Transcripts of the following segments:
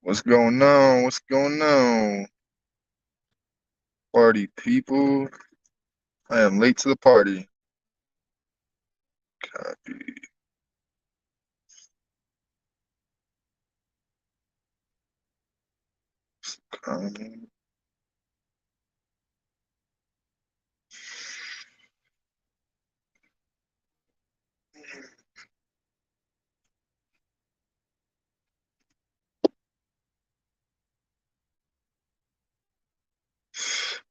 What's going on? What's going on? Party people. I am late to the party. Copy. Comment.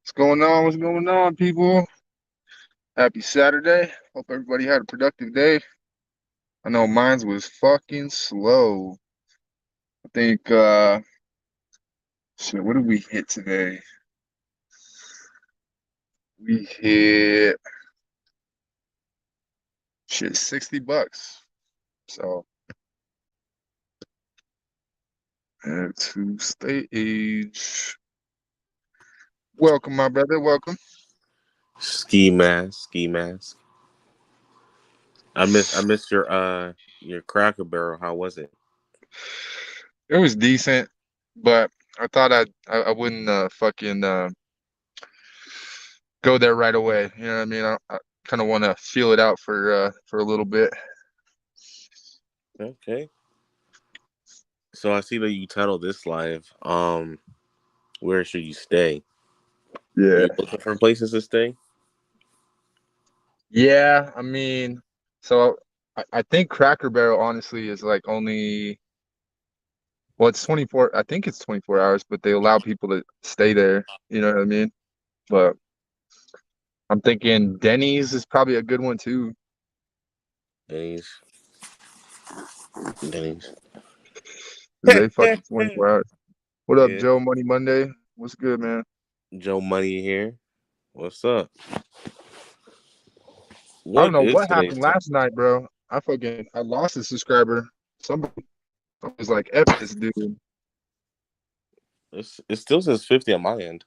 What's going on? What's going on, people? Happy Saturday. Hope everybody had a productive day. I know mine was fucking slow. I think shit, what did we hit today? We hit shit $60. So add to stage. Welcome, my brother. Welcome. Ski mask. I missed your Cracker Barrel. How was it? It was decent, but I thought I wouldn't fucking go there right away. You know what I mean? I kind of want to feel it out for a little bit. Okay. So I see that you titled this live. Where should you stay? Are Yeah. you looking for places to stay? Yeah, I mean, so I think Cracker Barrel honestly is like only well, it's 24. I think it's 24 hours, but they allow people to stay there. You know what I mean? But I'm thinking Denny's is probably a good one too. Denny's. Denny's. 'Cause they fucking 24 hours. What up, Yeah. Joe? Money Monday. What's good, man? Joe Money here. What's up? I don't What know is what today's happened topic? last night, bro. I lost a subscriber. Somebody was like, F this dude. It still says 50 on my end.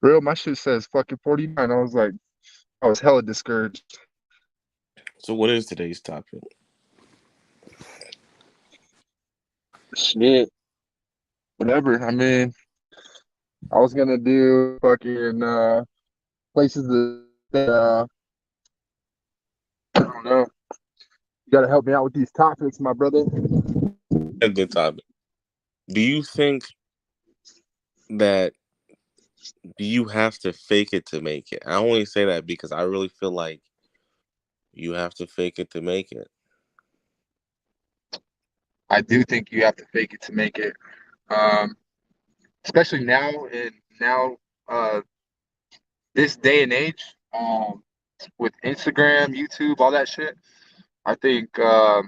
Real, my shit says fucking 49. I was like, I was hella discouraged. So what is today's topic? Shit. Whatever. I mean, I was gonna do fucking places that I don't know. You gotta help me out with these topics, my brother. A good topic. Do you think that do you have to fake it to make it? I only say that because I really feel like you have to fake it to make it. I do think you have to fake it to make it. Um, Especially now uh this day and age, with Instagram, YouTube, all that shit. I think I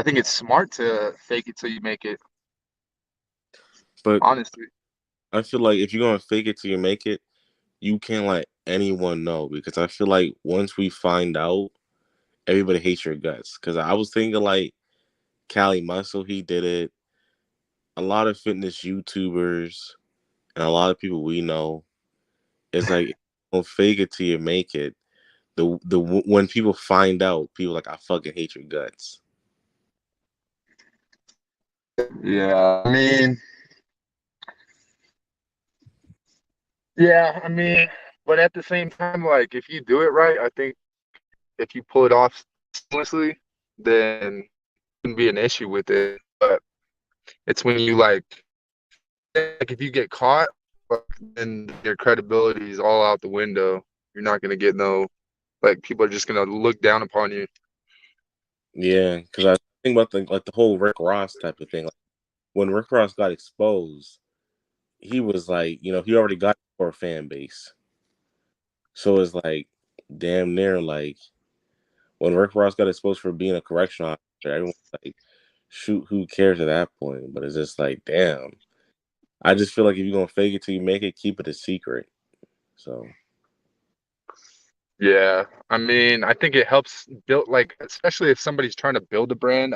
think it's smart to fake it till you make it, But honestly. I feel like if you're gonna fake it till you make it, you can't let anyone know because I feel like once we find out, everybody hates your guts. Because I was thinking like Cali Muscle, he did it. A lot of fitness YouTubers and a lot of people we know. It's like don't fake it till you make it. The when people find out, people like I fucking hate your guts. Yeah, I mean, yeah, I mean, but at the same time, like if you do it right, I think if you pull it off seamlessly, then it wouldn't be an issue with it. But it's when you like if you get caught, then your credibility is all out the window. You're not gonna get no like people are just gonna look down upon you. Yeah, because I think about the whole Rick Ross type of thing. Like, when Rick Ross got exposed, he was like, he already got for a fan base. So it's like damn near like when Rick Ross got exposed for being a correctional officer, everyone's like, shoot, who cares at that point? But it's just like, damn. I just feel like if you're gonna fake it till you make it, keep it a secret. So Yeah, I mean, I think it helps build like especially if somebody's trying to build a brand.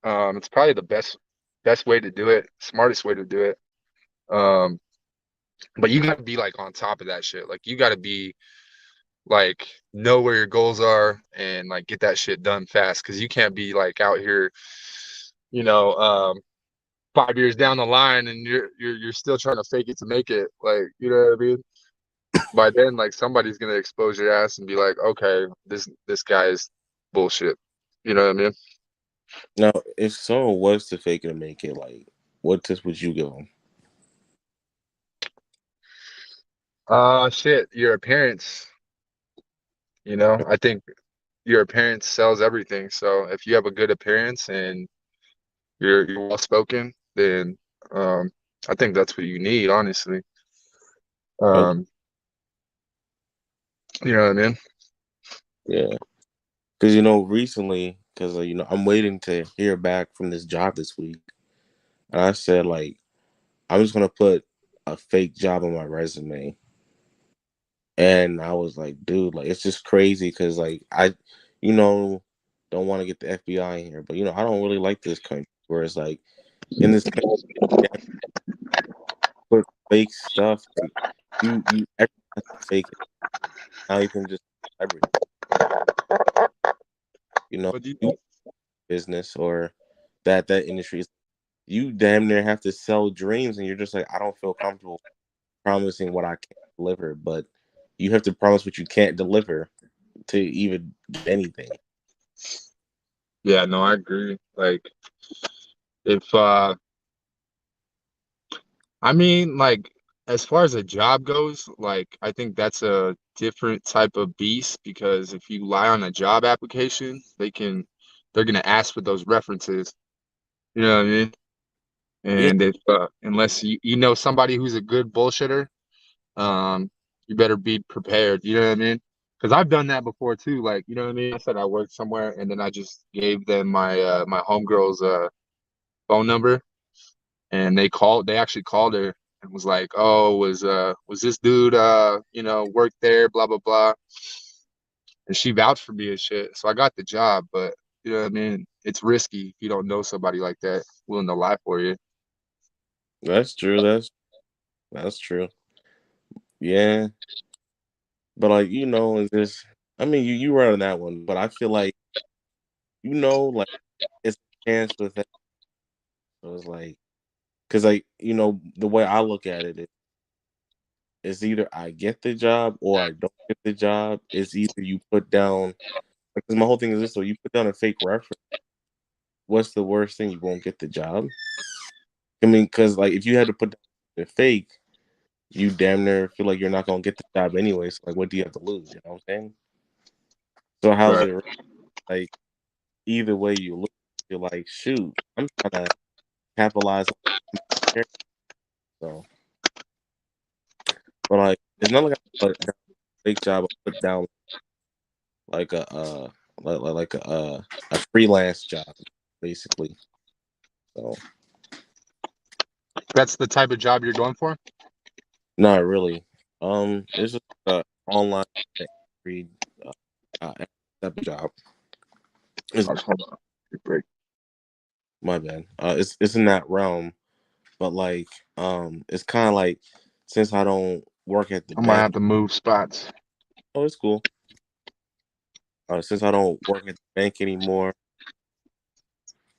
It's probably the best way to do it, smartest way to do it. Um, but you got to be like on top of that shit. Like you got to be like know where your goals are and like get that shit done fast because you can't be like out here, you know. 5 years down the line and you're still trying to fake it to make it. Like, you know what I mean? By then, like somebody's gonna expose your ass and be like, okay, this guy is bullshit. You know what I mean? Now, if someone was to fake it and make it, like, what tips would you give them? Shit, your appearance, I think your appearance sells everything. So if you have a good appearance and you're well spoken, then um I think that's what you need, honestly. Okay, Um, you know what I mean? yeah, because recently, because I'm waiting to hear back from this job this week, and I said like I'm just gonna put a fake job on my resume, and I was like, dude, like it's just crazy because like you know, don't want to get the FBI in here, but I don't really like this country where it's like in this country put fake stuff. Like, you everything has to fake it. Now you can just everything. But do You business or that industry is you damn near have to sell dreams, and you're just like I don't feel comfortable promising what I can't deliver, but you have to promise what you can't deliver to even get anything. Yeah, no, I agree. Like if I mean, like, as far as a job goes, like, I think that's a different type of beast because if you lie on a job application, they're gonna ask for those references. You know what I mean? Yeah, And if unless you know somebody who's a good bullshitter, um, you better be prepared. You know what I mean? Because I've done that before too. Like, you know what I mean? I said I worked somewhere, and then I just gave them my homegirl's phone number and they actually called her and was like, "Oh, was this dude worked there, blah blah blah." And she vouched for me and shit. So I got the job, but you know what I mean? It's risky if you don't know somebody like that willing to lie for you. that's true. That's true. Yeah, but like it's just I mean you right on that one, but I feel like like it's a chance with it. So it's like because like the way I look at it is either I get the job or I don't get the job. It's either you put down because my whole thing is this: so you put down a fake reference. What's the worst thing? You won't get the job. I mean, because like if you had to put down a fake, you damn near feel like you're not gonna get the job anyway. So like, what do you have to lose? You know what I'm saying? So how's Right. it like? Either way you look, you're like, shoot, I'm trying to capitalize on my character. So, but like, it's not like I put down a fake job. I put down like a freelance job, basically. So, That's the type of job you're going for? not really. It's just online read uh, type of job. It's Oh, hold on. Good break. my bad. It's in that realm, but like, it's kind of like since I don't work at the I might bank. have to move spots. Oh, it's cool. Since I don't work at the bank anymore,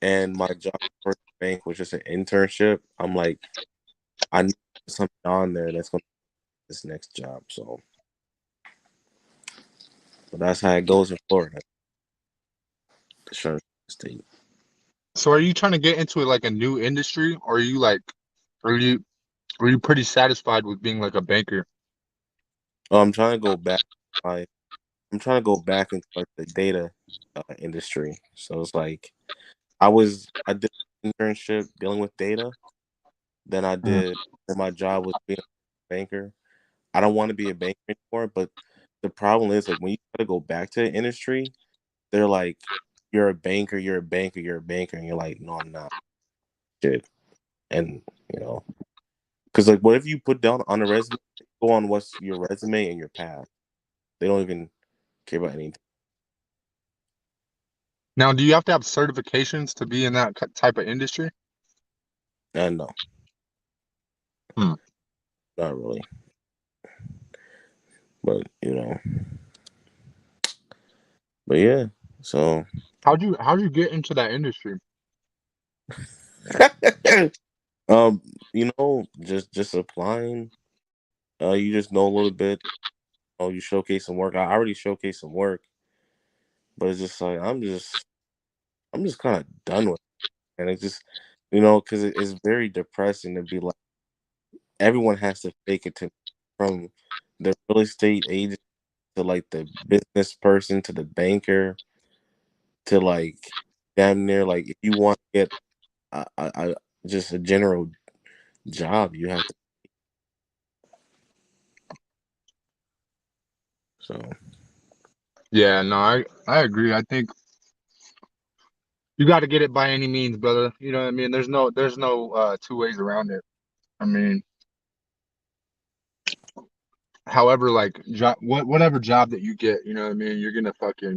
and my job for the bank was just an internship, I'm like, I need something on there that's gonna this next job. So, but that's how it goes in Florida. Sure, state. So are you trying to get into like a new industry or are you are you pretty satisfied with being like a banker? Oh, I'm trying to go back. I'm trying to go back into like the data industry. So it's like I did an internship dealing with data. Then Mm. my job was being a banker. I don't want to be a banker anymore, but the problem is like when you try to go back to the industry, they're like, "You're a banker, you're a banker, you're a banker," and you're like, "No, I'm not." Shit, and you know, because like, what if you put down on a resume, go on what's your resume and your path? They don't even care about anything. Now, do you have to have certifications to be in that type of industry? No, Hmm. not really. But but yeah. So How'd you get into that industry? Just applying. You just know a little bit. Oh, you showcase some work. I already showcased some work, but it's just like I'm just kind of done with it. And it just, because it's very depressing to be like everyone has to fake it to from the real estate agent to like the business person to the banker to like damn near like if you want to get just a general job, you have to. So Yeah, no, I agree. I think you got to get it by any means, brother. You know what I mean? There's no two ways around it. I mean, however, like whatever job that you get, you know what I mean?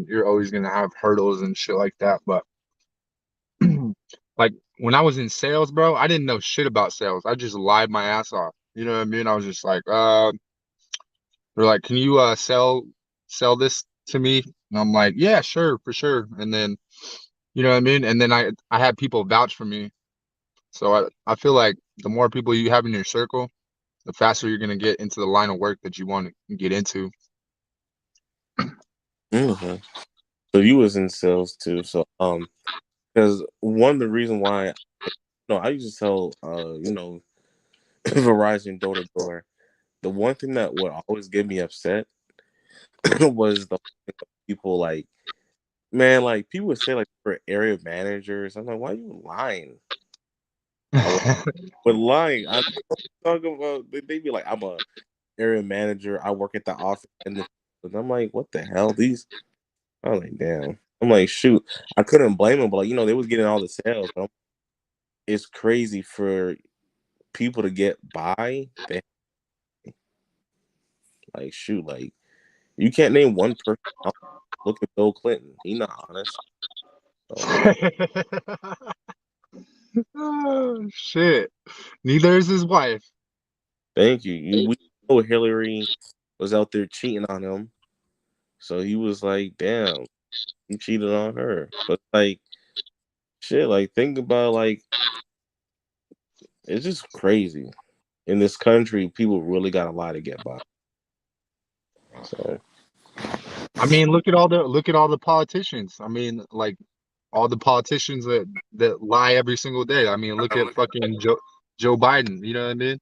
You're always gonna have hurdles and shit like that. But like when I was in sales, bro, I didn't know shit about sales. I just lied my ass off. You know what I mean? I was just like, they're like, can you sell this to me? And I'm like, yeah, sure, for sure. And then, you know what I mean? And then I had people vouch for me. So I feel like the more people you have in your circle, the faster you're gonna get into the line of work that you want to get into. hmm so you was in sales too. So because one of the reasons why no, I used to sell Verizon door to door. The one thing that would always get me upset was the people like, man, like people would say like for area managers. I'm like, why are you lying? I was but lying. I talk about they be like, I'm a area manager. I work at the office and I'm like, what the hell? I'm like, damn. I'm like, shoot. I couldn't blame them, but like, they was getting all the sales. But it's crazy for people to get by. They like shoot, like you can't name one person. Look at Bill Clinton. He not honest. So Oh, shit. Neither is his wife. thank you. We know Hillary was out there cheating on him. So he was like, damn, he cheated on her. But like shit, like think about like it's just crazy. In this country, people really got a lot to get by. So I mean, look at all the politicians. I mean, like all the politicians that lie every single day. I mean, look at fucking Joe Biden. You know what I mean?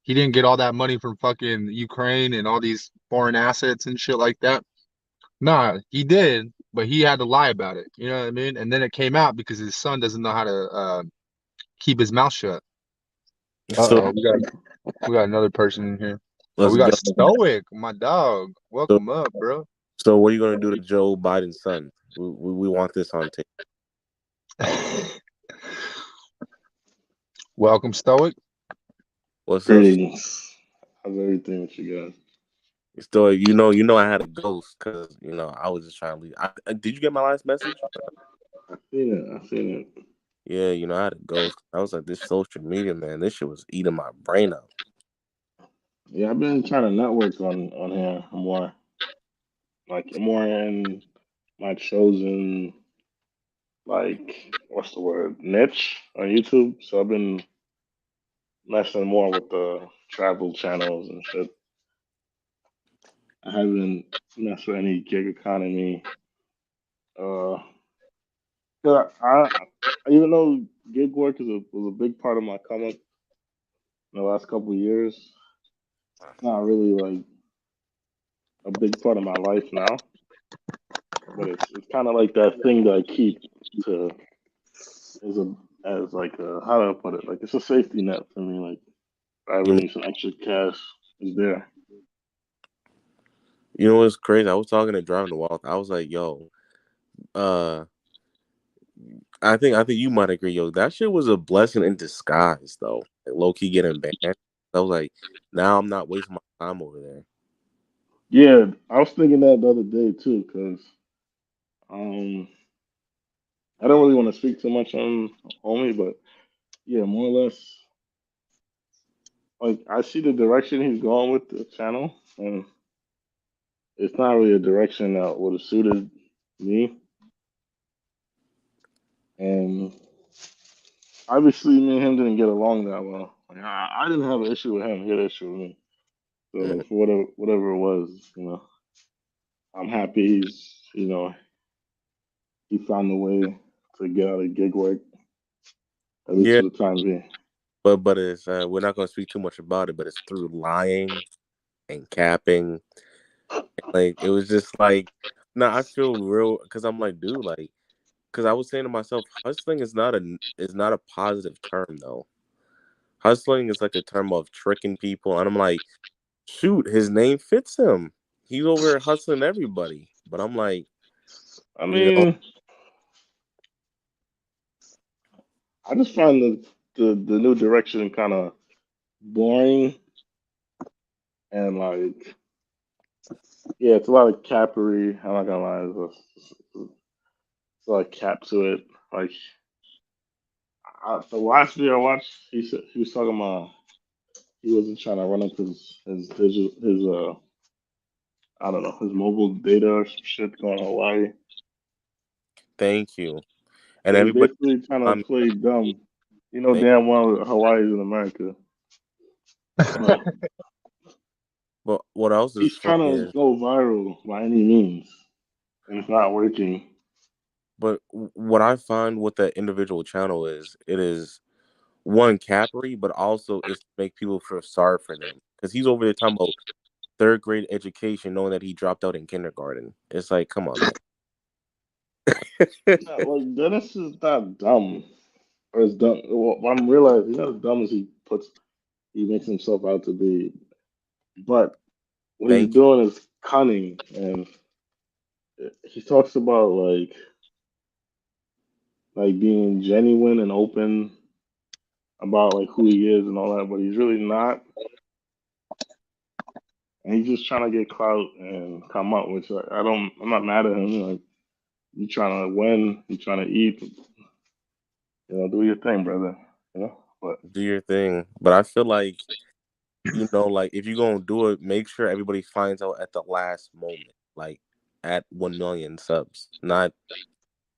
He didn't get all that money from fucking Ukraine and all these foreign assets and shit like that. Nah, he did, but he had to lie about it. You know what I mean? And then it came out because his son doesn't know how to keep his mouth shut. so Uh-oh, we got another person in here. Oh, let's we go. got Stoic, my dog. So, Welcome up, bro. so what are you gonna do to Joe Biden's son? We want this on tape. Welcome, Stoic. What's up? Greetings. How's everything with you guys? Still, I had a ghost because I was just trying to leave. Did you get my last message? I seen it. I seen it. Yeah, I had a ghost. I was like, this social media, man, this shit was eating my brain out. Yeah, I've been trying to network on here more, like more in my chosen what's the word, niche on YouTube. So I've been messing more with the travel channels and shit. I haven't messed with any gig economy. Uh, 'Cause even though gig work was a big part of my come up in the last couple of years, it's not really like a big part of my life now. But it's kind of like that thing that I keep to as a as like a, how do I put it? Like it's a safety net for me. Like if I ever You know, need some extra cash, is there. you know what's crazy? I was talking to Driving the Wealth. I was like, yo, uh, I think you might agree, yo. That shit was a blessing in disguise, though. Like, low key getting banned. I was like, now I'm not wasting my time over there. Yeah, I was thinking that the other day too, because um I don't really want to speak too much on homie, but yeah, more or less like I see the direction he's going with the channel, and it's not really a direction that would have suited me. And obviously me and him didn't get along that well. Like, I didn't have an issue with him. He had an issue with me. So Mm. for whatever it was, I'm happy he found a way to get out of gig work, at least Yeah, for the time being. but it's we're not going to speak too much about it. But it's through lying and capping. Like it was just like, nah, I feel real because I'm like, dude, like, because I was saying to myself, hustling is not a positive term though. Hustling is like a term of tricking people, and I'm like, shoot, his name fits him. He's over here hustling everybody, but I'm like, I you know, mean, I just find the new direction kind of boring and like, yeah, it's a lot of cappery. I'm not gonna lie, it's a lot of cap to it. Like, the last video I watched, he was talking about he wasn't trying to run up his digital his I don't know, his mobile data or some shit going to Hawaii. thank you, and So he's everybody. basically trying I to mean, play dumb. You know thank, damn well Hawaii's in America, but but what else is he's funny trying to is, go viral by any means, and it's not working. but what I find with that individual channel is, it is one cappery, but also it's to make people feel sorry for them because he's over there talking about third grade education, knowing that he dropped out in kindergarten. It's like, come on, man. Yeah, like Dennis is not dumb, or as dumb. Well, I'm realizing he's not as dumb as he makes himself out to be. But what he's Thank you. doing is cunning, and he talks about like being genuine and open about like who he is and all that, but he's really not. And he's just trying to get clout and come up, which I'm not mad at him. Like, you trying to win, you trying to eat, do your thing, brother. But Do your thing, but I feel like, like if you're gonna do it, make sure everybody finds out at the last moment, like at 1 million subs, not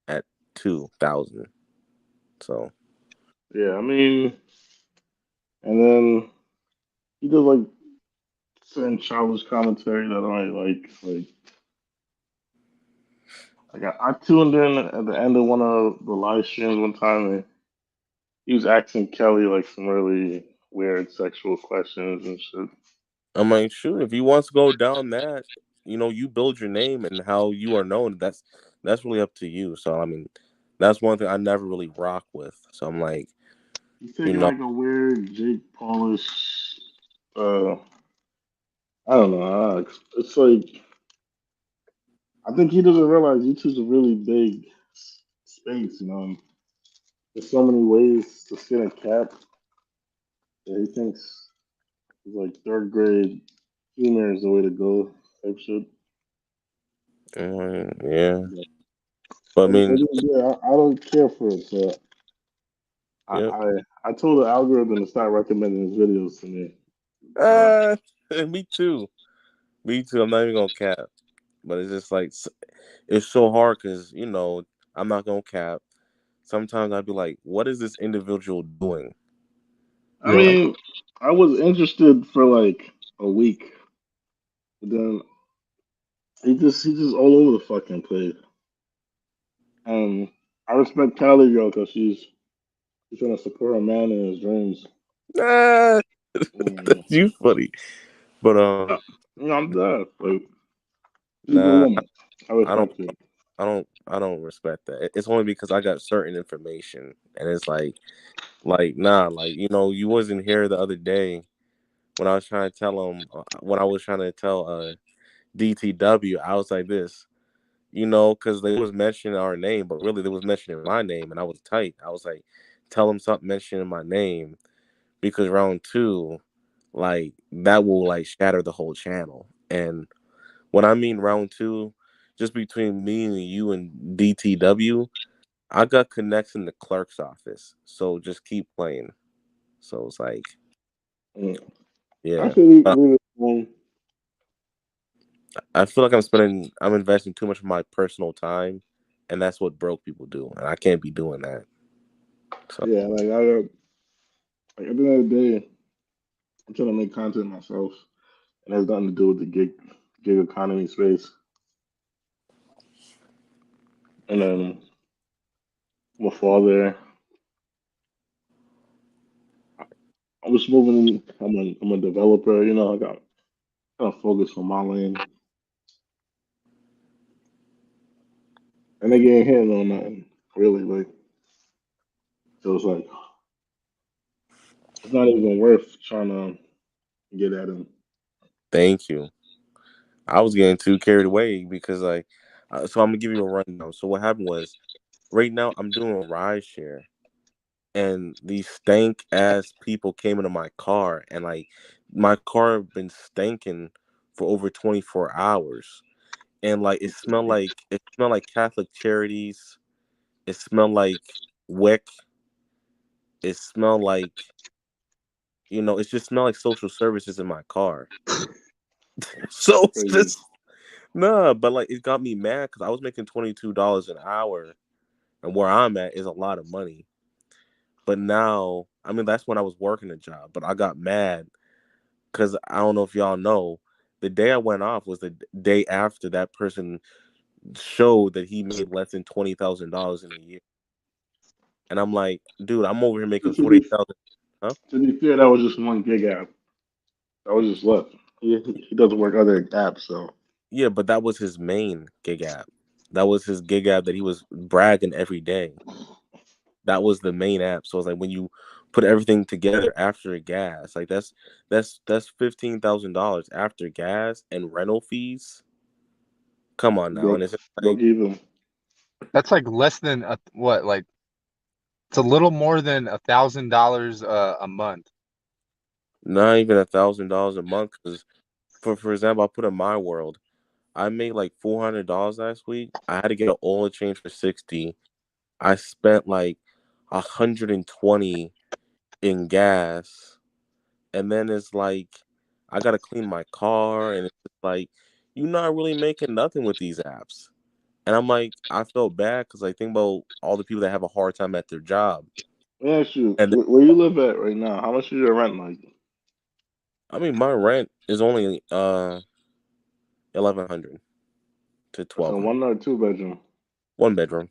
at 2,000. So yeah, I mean, and then he does like certain childish commentary that I I tuned in at the end of one of the live streams one time, and he was asking Kelly like some really weird sexual questions and shit. I'm like, shoot, if he wants to go down that, you build your name and how you are known. That's really up to you. So I mean, that's one thing I never really rock with. So I'm like, He's you taking know, like a weird Jake Paulish. Uh, I don't know. It's like I think he doesn't realize YouTube's a really big space. There's so many ways to skin a cat that he thinks like third grade humor is the way to go type shit. yeah. But I mean, Yeah, I don't care for it. So I, yep. I I told the algorithm to start recommending his videos to me. Uh, Uh, me too. Me too. I'm not even gonna cap, but it's just like it's so hard because I'm not gonna cap. Sometimes I'd be like, what is this individual doing? I Yeah. I'm, mean, I was interested for like a week, but then he's just all over the fucking place. And I respect Cali girl because she's trying to support her man in his dreams. ah, Mm. that's you funny, but Uh, I'm dead. Like she's a nah, woman. I I don't, respect it. I don't respect that. It's only because I got certain information, and it's like nah, like you wasn't here the other day when I was trying to tell him when I was trying to tell DTW, I was like this. Because they was mentioning our name, but really they was mentioning my name, and I was tight. I was like, tell them something mentioning my name because round two, like that will like shatter the whole channel. And when I mean round two, just between me and you and DTW, I got connects in the clerk's office. So just keep playing. So it's like, Mm. I yeah. should leave it alone. I feel like I'm investing too much of my personal time, and that's what broke people do, and I can't be doing that. So Yeah, like at the end of the day, I'm trying to make content myself, and it has nothing to do with the gig economy space. And then my father, I was moving in. I'm a developer. You know, I got kind of focused on my lane, and they ain't hitting on nothing really. Like so, it's like it's not even worth trying to get at him. thank you. I was getting too carried away because so I'm gonna give you a rundown. So what happened was, right now I'm doing a ride share, and these stank ass people came into my car, and like my car been stinking for over 24 hours, and like it smelled like Catholic Charities, it smelled like Wick, it smelled like it just smelled like social services in my car. So It's it's crazy. just nah, but like it got me mad because I was making $22 an hour, and where I'm at is a lot of money. But now, I mean, that's when I was working a job, but I got mad because I don't know if y'all know, the day I went off was the day after that person showed that he made less than $20,000 in a year, and I'm like, dude, I'm over here making To 48,000. Huh? be fair, that was just one gig app. That was just left. He doesn't work other apps, so Yeah, but that was his main gig app. That was his gig app that he was bragging every day. That was the main app. So it's like when you put everything together after gas, like that's $15,000 after gas and rental fees. Come on now, and it's like broke even. That's like less than what? Like it's a little more than $1,000 a month. not even $1,000 a month. Because for example, I put in my world, I made like $400 last week. I had to get an oil change for 60. I spent like 120 in gas, and then it's like I gotta clean my car, and it's just like you're not really making nothing with these apps. And I'm like, I felt bad because I think about all the people that have a hard time at their job. Let me ask you, And where you live at right now? How much is your rent like? I mean, my rent is only 1,100 to It's a 1,200. one or two bedroom. One bedroom.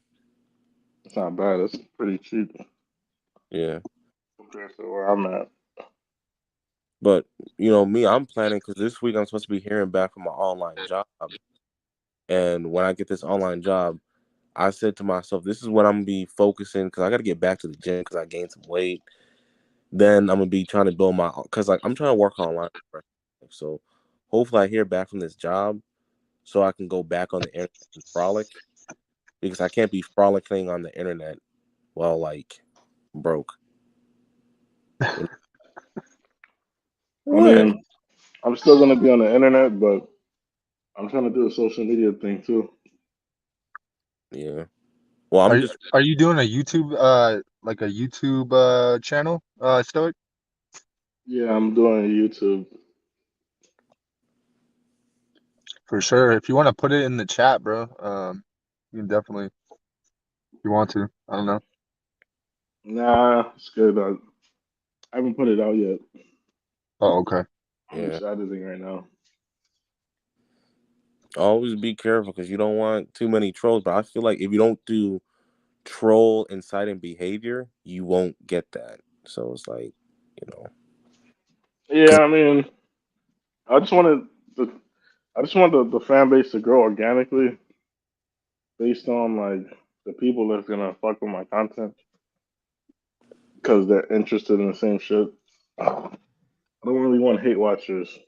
It's not bad. It's pretty cheap Yeah. compared to where I'm at. But me, I'm planning because this week I'm supposed to be hearing back from my online job. And when I get this online job, I said to myself, this is what I'm gonna be focusing because I got to get back to the gym because I gained some weight. Then I'm gonna be trying to build because like I'm trying to work online. So hopefully I hear back from this job so I can go back on the internet and frolic because I can't be frolicking on the internet while like broke. I What? mean, I'm still gonna be on the internet, but I'm trying to do a social media thing too. Yeah. Well, Are I'm you just are you doing a YouTube like a YouTube channel, Stoic? Yeah, I'm doing YouTube. For sure. If you want to put it in the chat, bro, you can definitely if you want to. I don't know. Nah, it's good. I haven't put it out yet. Oh, okay. I'm yeah. just editing right now. Always be careful because you don't want too many trolls. But I feel like if you don't do troll inciting behavior, you won't get that. So it's like, you know, Yeah, 'cause- I mean, I just wanted the I just want the fan base to grow organically based on like the people that's gonna fuck with my content because they're interested in the same shit. I don't really want hate watchers.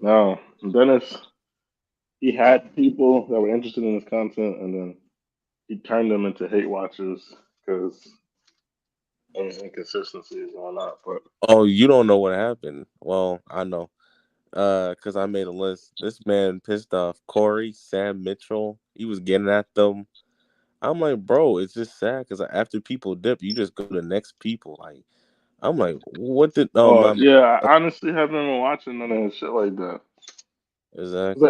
No, Dennis, he had people that were interested in his content, and then he turned them into hate watchers because of inconsistencies and whatnot. But oh, you don't know what happened. Well, I know. Because I made a list. This man pissed off Corey, Sam Mitchell. He was getting at them. I'm like, bro, it's just sad because after people dip, you just go to the next people. Like, I'm like, what did? Oh, oh my man. yeah, I honestly haven't been watching none of that shit like that. But Exactly.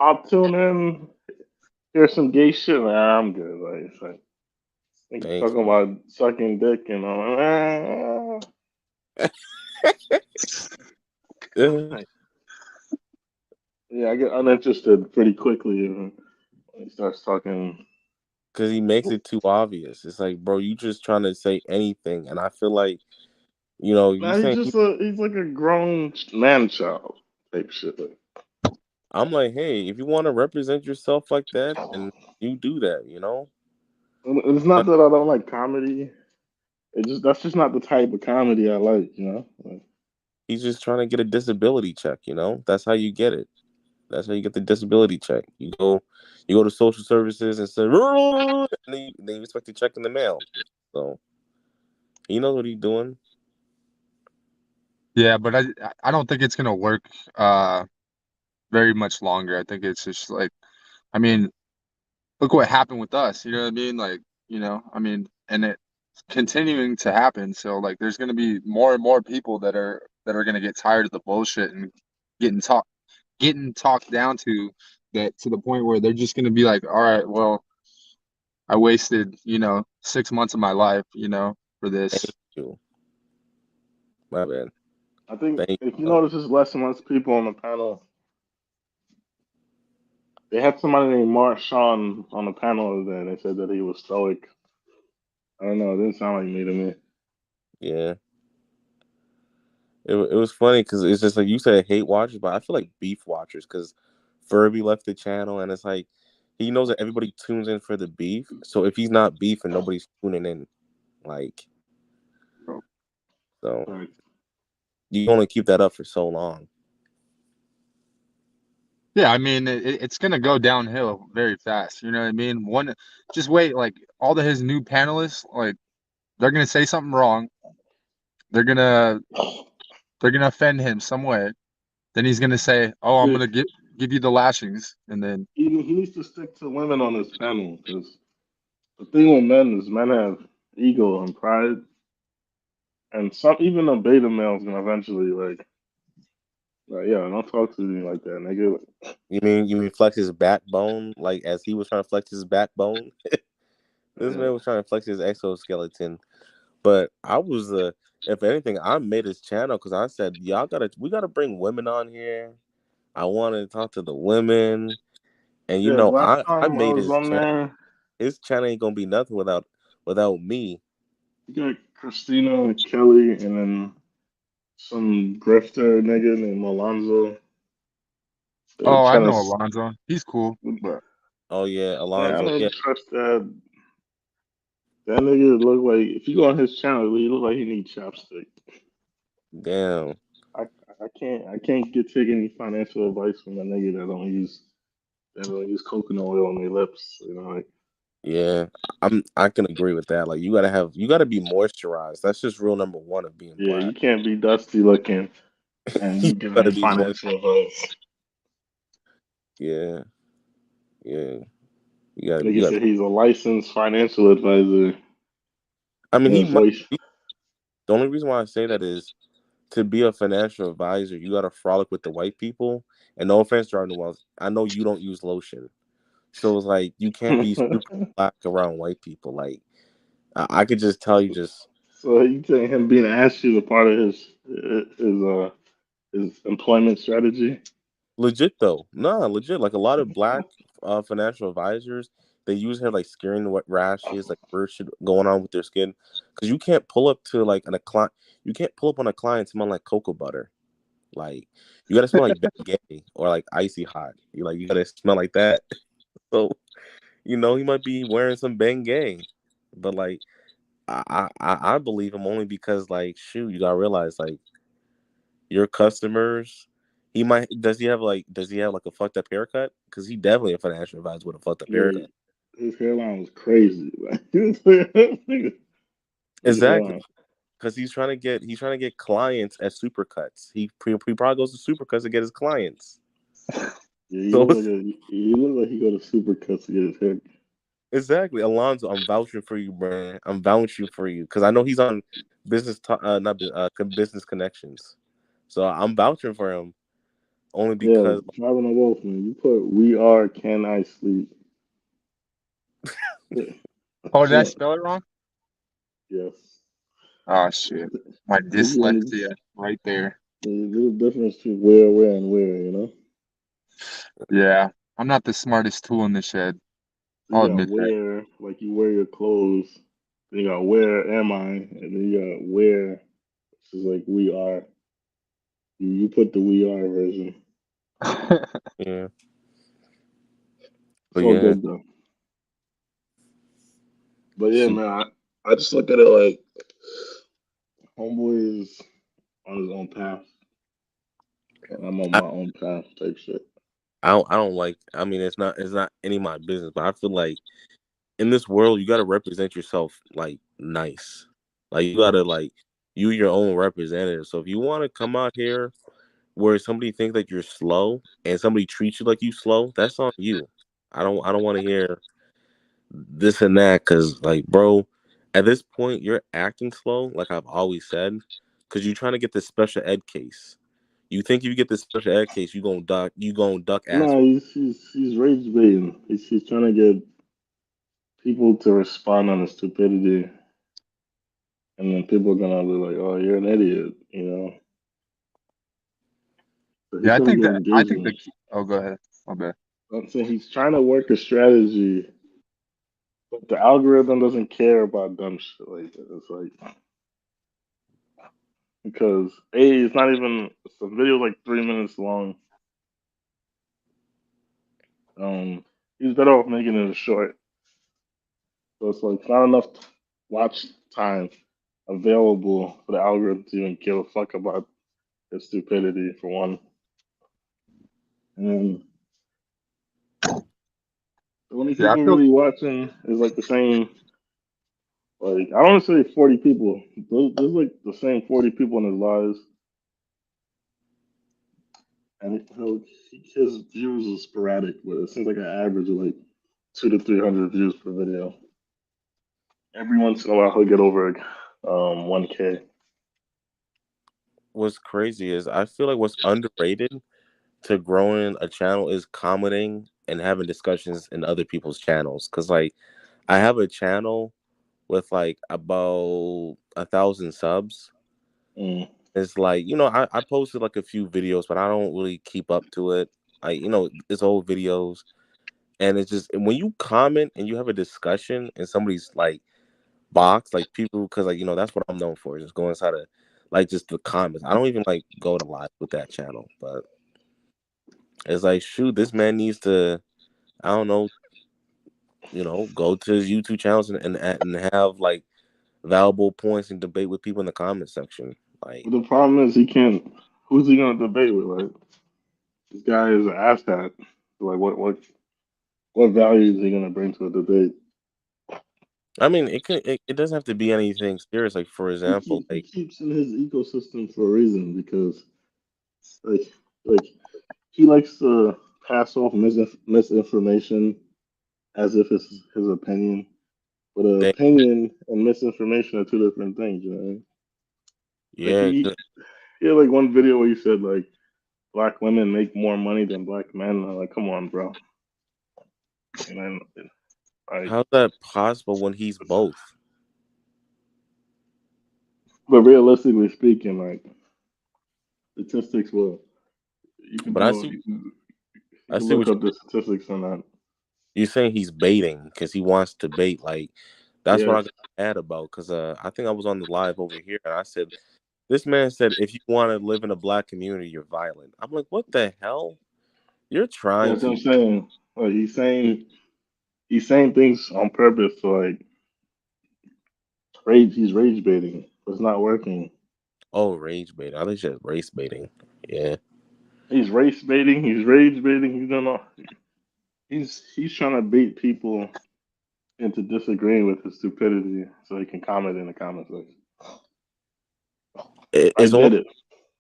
I'll tune in, hear some gay shit, man. I'm good. Like, it's like Niggas Thanks, talking man. about sucking dick and all. Because Yeah, I get uninterested pretty quickly when he starts talking. he makes it too obvious. It's like, bro, you just trying to say anything, and I feel like, you Nah, he's saying just he's like a grown man child type shit. I'm like, hey, if you want to represent yourself like that, and you do that, And it's not that I don't like comedy. That's just not the type of comedy I like. Like, He's just trying to get a disability check. That's how you get it. That's how you get the disability check. You go to social services and say, and then you expect a check in the mail. So he knows what he's doing. Yeah, but I don't think it's gonna work very much longer. I think it's just like, I mean, look what happened with us. You know what I mean? Like, I mean, and it's continuing to happen. So like, there's gonna be more and more people that are gonna get tired of the bullshit and getting talked down to the point where they're just gonna be like, all right, well, I wasted 6 months of my life, for Thank this. you. My bad. I think Thank if you you. notice, there's less and less people on the panel. They had somebody named Marshawn on the panel today. They said that he was stoic. I don't know. It didn't sound like me to me. Yeah. It was funny because it's just like you said, hate watchers, but I feel like beef watchers because Furby left the channel, and it's like he knows that everybody tunes in for the beef. So if he's not beefing, nobody's tuning in. Like, so Right. you can only keep that up for so long. Yeah, I mean, it's gonna go downhill very fast. You know what I mean? Just wait. Like all of his new panelists, like they're gonna say something wrong. They're gonna they're gonna offend him some way. Then he's gonna say, "Oh, I'm See, gonna give you the lashings," and then he needs to stick to women on his panel because the thing with men is men have ego and pride, and some even a beta male is gonna eventually like, yeah, don't talk to me like that, nigga. You mean flex his backbone like as he was trying to flex his backbone? This man was trying to flex his exoskeleton. But I was if anything, I made his channel because I said we gotta bring women on here. I wanted to talk to the women, and Yeah, last I time I made was his on channel. there, His channel ain't gonna be nothing without me. you got Christina and Kelly, and then some grifter nigga named Alonzo. They're oh, I trying know to, Alonzo. He's cool, but Oh yeah, man, I Alonzo. don't Yeah, trust that. That nigga look like if you go on his channel, he look like he needs chapstick. damn. I I can't take any financial advice from a nigga that don't use coconut oil on their lips. Like Yeah, I can agree with that. Like you gotta be moisturized. That's just rule number one of being yeah, you black. can't be dusty looking and You you giving gotta him be moist. financial advice. Yeah, yeah. You Nigga got. said he's a licensed financial advisor. I mean, And his voice. the only reason why I say that is to be a financial advisor, you gotta frolic with the white people. And no offense, Jordan Wells, I know you don't use lotion, so it's like you can't be super black around white people. Like I could just tell you just. So you think him being asked is a part of his employment strategy? Legit though, nah, legit. Like a lot of black financial advisors, they usually have like skin rashes, like weird shit going on with their skin, because you can't pull up to like a client. You can't pull up on a client smelling like cocoa butter. Like you gotta smell like Bengay or like icy hot. You gotta smell like that. So he might be wearing some Bengay, but like I believe him only because like shoot, you gotta realize like your customers. Does he have like a fucked up haircut? Because he definitely a financial advisor with a fucked up Yeah, haircut. his hairline was crazy. Like, his Exactly. hairline. Because he's trying to get clients at Supercuts. He probably goes to Supercuts to get his clients. Yeah, So he look like he go to Supercuts to get his hair. exactly, Alonzo, I'm vouching for you, man. I'm vouching for you because I know he's on business connections. So I'm vouching for him only Yeah, because driving a wolf, man. You put "We Are Can I Sleep." Oh, did I Yeah. spell it wrong? Yes. Oh shit. My There's dyslexia right there. a little difference between where, and where, you know? Yeah. I'm not the smartest tool in the shed. You I'll got admit that. where, like you wear your clothes. Then you got where am I? And then you got where, which is like we are. You put the we are version. Yeah. It's But all yeah, good though. But yeah, shoot, man, I just look at it like homeboy is on his own path, and I'm on I, my own path type shit. I don't like. I mean, it's not any of my business, but I feel like in this world, you got to represent yourself like nice. Like you got to like you your own representative. So if you want to come out here where somebody thinks that you're slow and somebody treats you like you slow, that's on you. I don't want to hear this and that because like bro, at this point you're acting slow, like I've always said, because you're trying to get this special ed case. You think you get this special ed case, you gonna duck ass. No, he's rage baiting. He's trying to get people to respond on his stupidity, and then people are gonna be like, "Oh, you're an idiot," you know. So he's Yeah, trying to get I think the engagement. key. Oh, go ahead. My bad. I'm saying he's trying to work a strategy, but the algorithm doesn't care about dumb shit like that. It's like because it's not even the video like 3 minutes long. He's better off making it a short. So it's like not enough watch time available for the algorithm to even give a fuck about his stupidity for one. And the only Yeah, I people feel. really watching is like the same. Like I don't want to say 40 people. There's like the same 40 people in his lives, and his views are sporadic, but it seems like an average of like 200 to 300 views per video. Every once in a while, he'll get over 1K. What's crazy is I feel like what's underrated to growing a channel is commenting and having discussions in other people's channels. Cause like I have a channel with like about 1,000 subs. Mm. It's like, I posted like a few videos, but I don't really keep up to it. It's old videos. And it's just when you comment and you have a discussion in somebody's like box, like people, because like that's what I'm known for, just go inside of like just the comments. I don't even like go to live with that channel, but it's like shoot, this man needs to, I don't know, go to his YouTube channels and have like valuable points and debate with people in the comment section. Like, But the problem is he can't. Who's he gonna debate with? Like this guy is an asshat. Like what value is he gonna bring to a debate? I mean, it doesn't have to be anything serious. Like for example, He like keeps in his ecosystem for a reason because like like he likes to pass off misinformation as if it's his opinion. But they, opinion and misinformation are two different things, you know. Like yeah, he had like one video where he said like black women make more money than black men. I'm like, come on, bro. And then like, how's that possible when he's both? but realistically speaking, like statistics will you can But I do see, you I can see look what up the statistics on that. you're saying. He's baiting because he wants to bait. Like that's what Yes. I got mad about. Because I think I was on the live over here and I said, this man said, if you want to live in a black community, you're violent. I'm like, what the hell? You're trying That's what to. I'm saying. Like he's saying things on purpose to like he's rage baiting. But it's not working. Oh, rage baiting. I think it's race baiting. Yeah. He's race baiting, he's rage baiting, he's doing all he's trying to bait people into disagreeing with his stupidity so he can comment in the comment section. I It's only get it.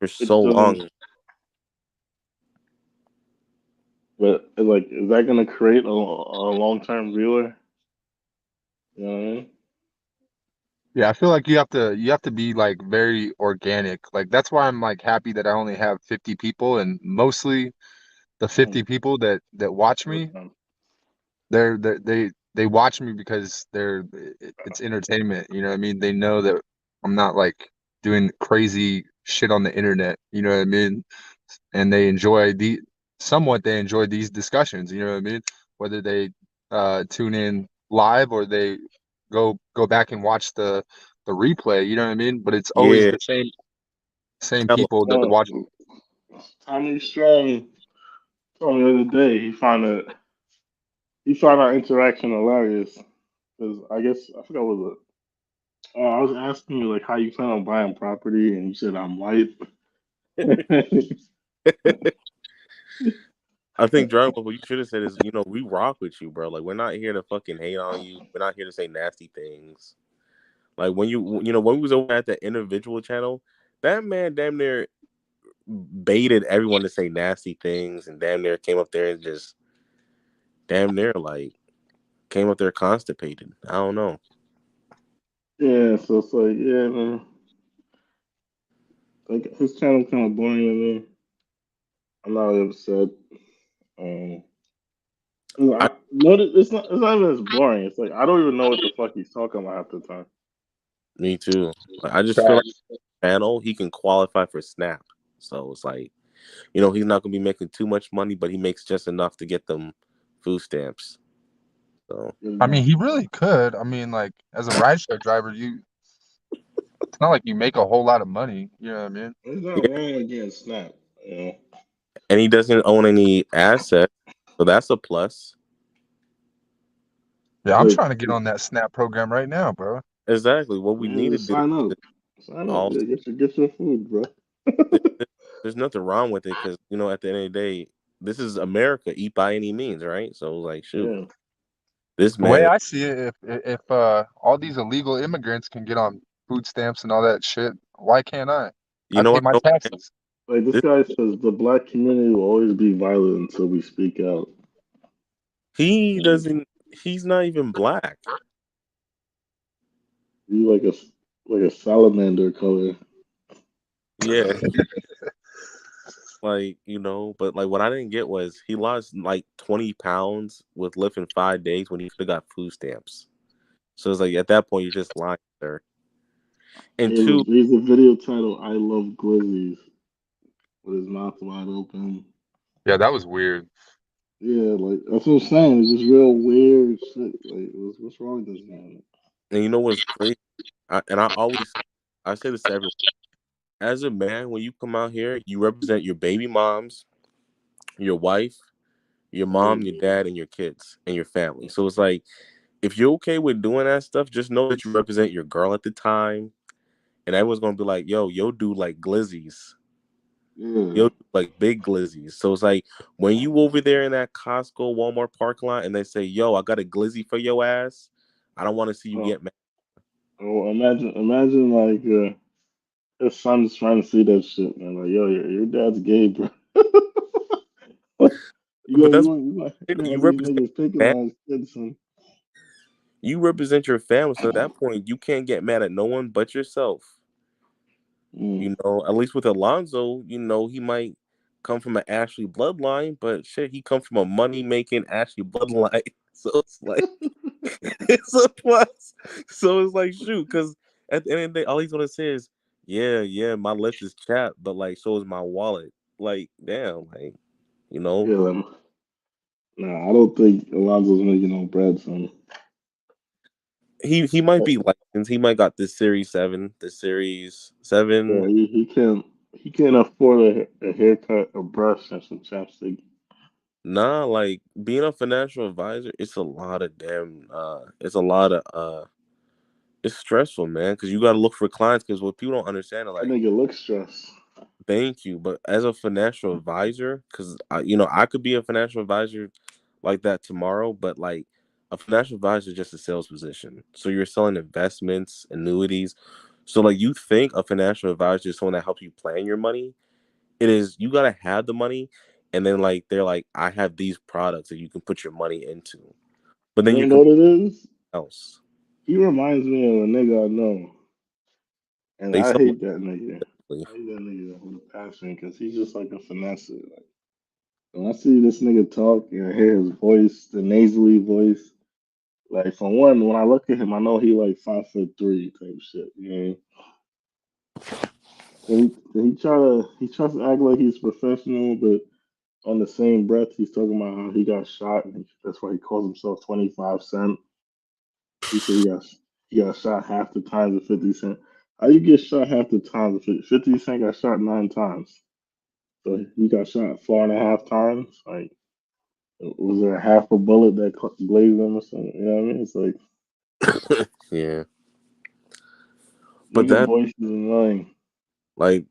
for It so just doesn't. long. But like, is that gonna create a long term viewer? You know what I mean? Yeah, I feel like you have to be like very organic. Like that's why I'm like happy that I only have 50 people, and mostly the 50 people that watch me, Mm-hmm. they they watch me because it's entertainment. You know what I mean? They know that I'm not like doing crazy shit on the internet. You know what I mean? And they enjoy they enjoy these discussions. You know what I mean? Whether they tune in live or they go back and watch the replay. You know what I mean? But it's always Yeah, the same tell 'em. people that watch. Tommy Strong told me the other day he found our interaction hilarious because I guess I forgot what was it. I was asking you like how you plan on buying property, and you said I'm white. I think Dragon, what you should have said is, we rock with you, bro. Like, we're not here to fucking hate on you. We're not here to say nasty things. Like, when when we was over at the individual channel, that man damn near baited everyone to say nasty things, and damn near came up there and just damn near like came up there constipated. I don't know. Yeah, so it's like, yeah, man. Like his channel's kind of boring to me. I'm not really upset. Um, I, it's not even as boring. It's like I don't even know what the fuck he's talking about half the time. Me too. Like, I just feel like channel he can qualify for Snap. So it's like, he's not gonna be making too much money, but he makes just enough to get them food stamps. So I mean, he really could. I mean, like as a rideshare driver, it's not like you make a whole lot of money. You know what I mean? It's not yeah, wrong against Snap, you know. and he doesn't own any assets, so that's a plus. Yeah, I'm But trying to get on that SNAP program right now, bro. Exactly. What we need man, to just do sign up. is Sign up. all Yeah, get your food, bro. there's nothing wrong with it because at the end of the day, this is America. Eat by any means, right? So like, shoot, Yeah. this The way man, I see it, if all these illegal immigrants can get on food stamps and all that shit, why can't I? you I know pay what? my Though? taxes. Like this This, guy says, the black community will always be violent until we speak out. he doesn't. He's not even black. You like a salamander color. Yeah, like but like what I didn't get was he lost like 20 pounds with lifting 5 days when he could have got food stamps. So it's like at that point you're just lying there. And Hey, two, look, there's a video titled "I Love Glizzies" with his mouth wide open. Yeah, that was weird. Yeah, like that's what I'm saying. It's just real weird shit. Like, what's wrong with this man? and you know what's crazy? I say this to everyone. As a man, when you come out here, you represent your baby moms, your wife, your mom, your dad, and your kids and your family. So it's like, if you're okay with doing that stuff, just know that you represent your girl at the time, and everyone's gonna be like, yo, do like glizzies, Yeah. yo, do like big glizzies. So it's like when you over there in that Costco, Walmart parking lot, and they say, yo, I got a glizzy for your ass. I don't want to see you Oh, get mad. oh, imagine like his son's trying to see that shit, man. Like, yo, your dad's gay, bro. But that's You gonna you have these represent. niggas picking on his kids, son. You represent your family, so at that point, you can't get mad at no one but yourself. Mm. At least with Alonzo, he might come from an Ashley bloodline, but shit, he comes from a money making Ashley bloodline. So it's like it's a plus. So it's like shoot, because at the end of the day, all he's gonna say is, yeah, my lips is chapped, but like so is my wallet. Like, damn, like, you know. Yeah, nah, I don't think Alonzo's making no bread, son. He might be licensed. He might got this Series 7, the Series Yeah, 7. he can't afford a haircut, a brush, and some chapstick. Nah, like being a financial advisor, it's a lot of it's a lot of it's stressful, man, because you got to look for clients. Because what people don't understand are That like, nigga looks stressed. thank you, but as a financial advisor, because I could be a financial advisor like that tomorrow, but like a financial advisor is just a sales position. So you're selling investments, annuities. So like you think a financial advisor is someone that helps you plan your money. It is you gotta have the money, and then like they're like, I have these products that you can put your money into, but then You you know can what it is? else. He reminds me of a nigga I know, and They I sell hate that nigga. money. I hate that nigga with a passion because he's just like a finesser. Like, when I see this nigga talk and I hear his voice, the nasally voice, Like for one, when I look at him, I know he like 5'3" type shit. You know, he tries to act like he's professional, but on the same breath, he's talking about how he got shot, and that's why he calls himself 25 Cent. He said he got shot half the times of 50 Cent. How you get shot half the times of 50 Cent got shot 9 times, so he got shot 4.5 times. Like, was there half a bullet that glazed him or something? You know what I mean? It's like Yeah, but nigga that voice is annoying. like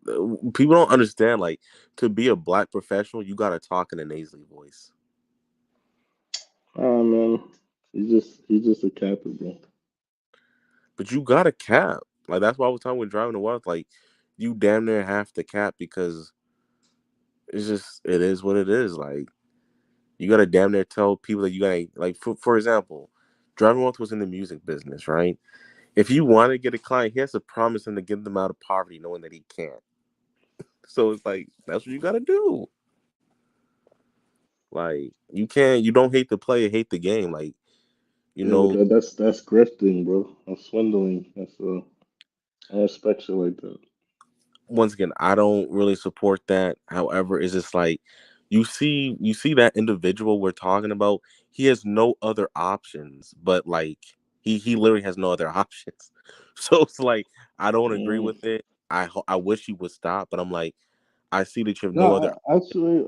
people don't understand. Like to be a black professional, you gotta talk in a nasally voice. Oh man, he's just a capper, bro. But you gotta cap. Like that's why I was talking with driving the wealth. Like you damn near have to cap because it's just it is what it is. Like you gotta damn near tell people that you gotta like for example, driving wealth was in the music business, right? If you want to get a client, he has to promise him to get them out of poverty, knowing that he can't. So it's like that's what you gotta do. Like you can't, you don't hate the player, hate the game. Like you Yeah, but know, that's grifting, bro. That's swindling. I respect shit like that. once again, I don't really support that. However, it's just like you see that individual we're talking about. He has no other options, but like he literally has no other options. So it's like I don't agree Mm. with it. I wish he would stop, but I'm like I see that you have no other. No, actually,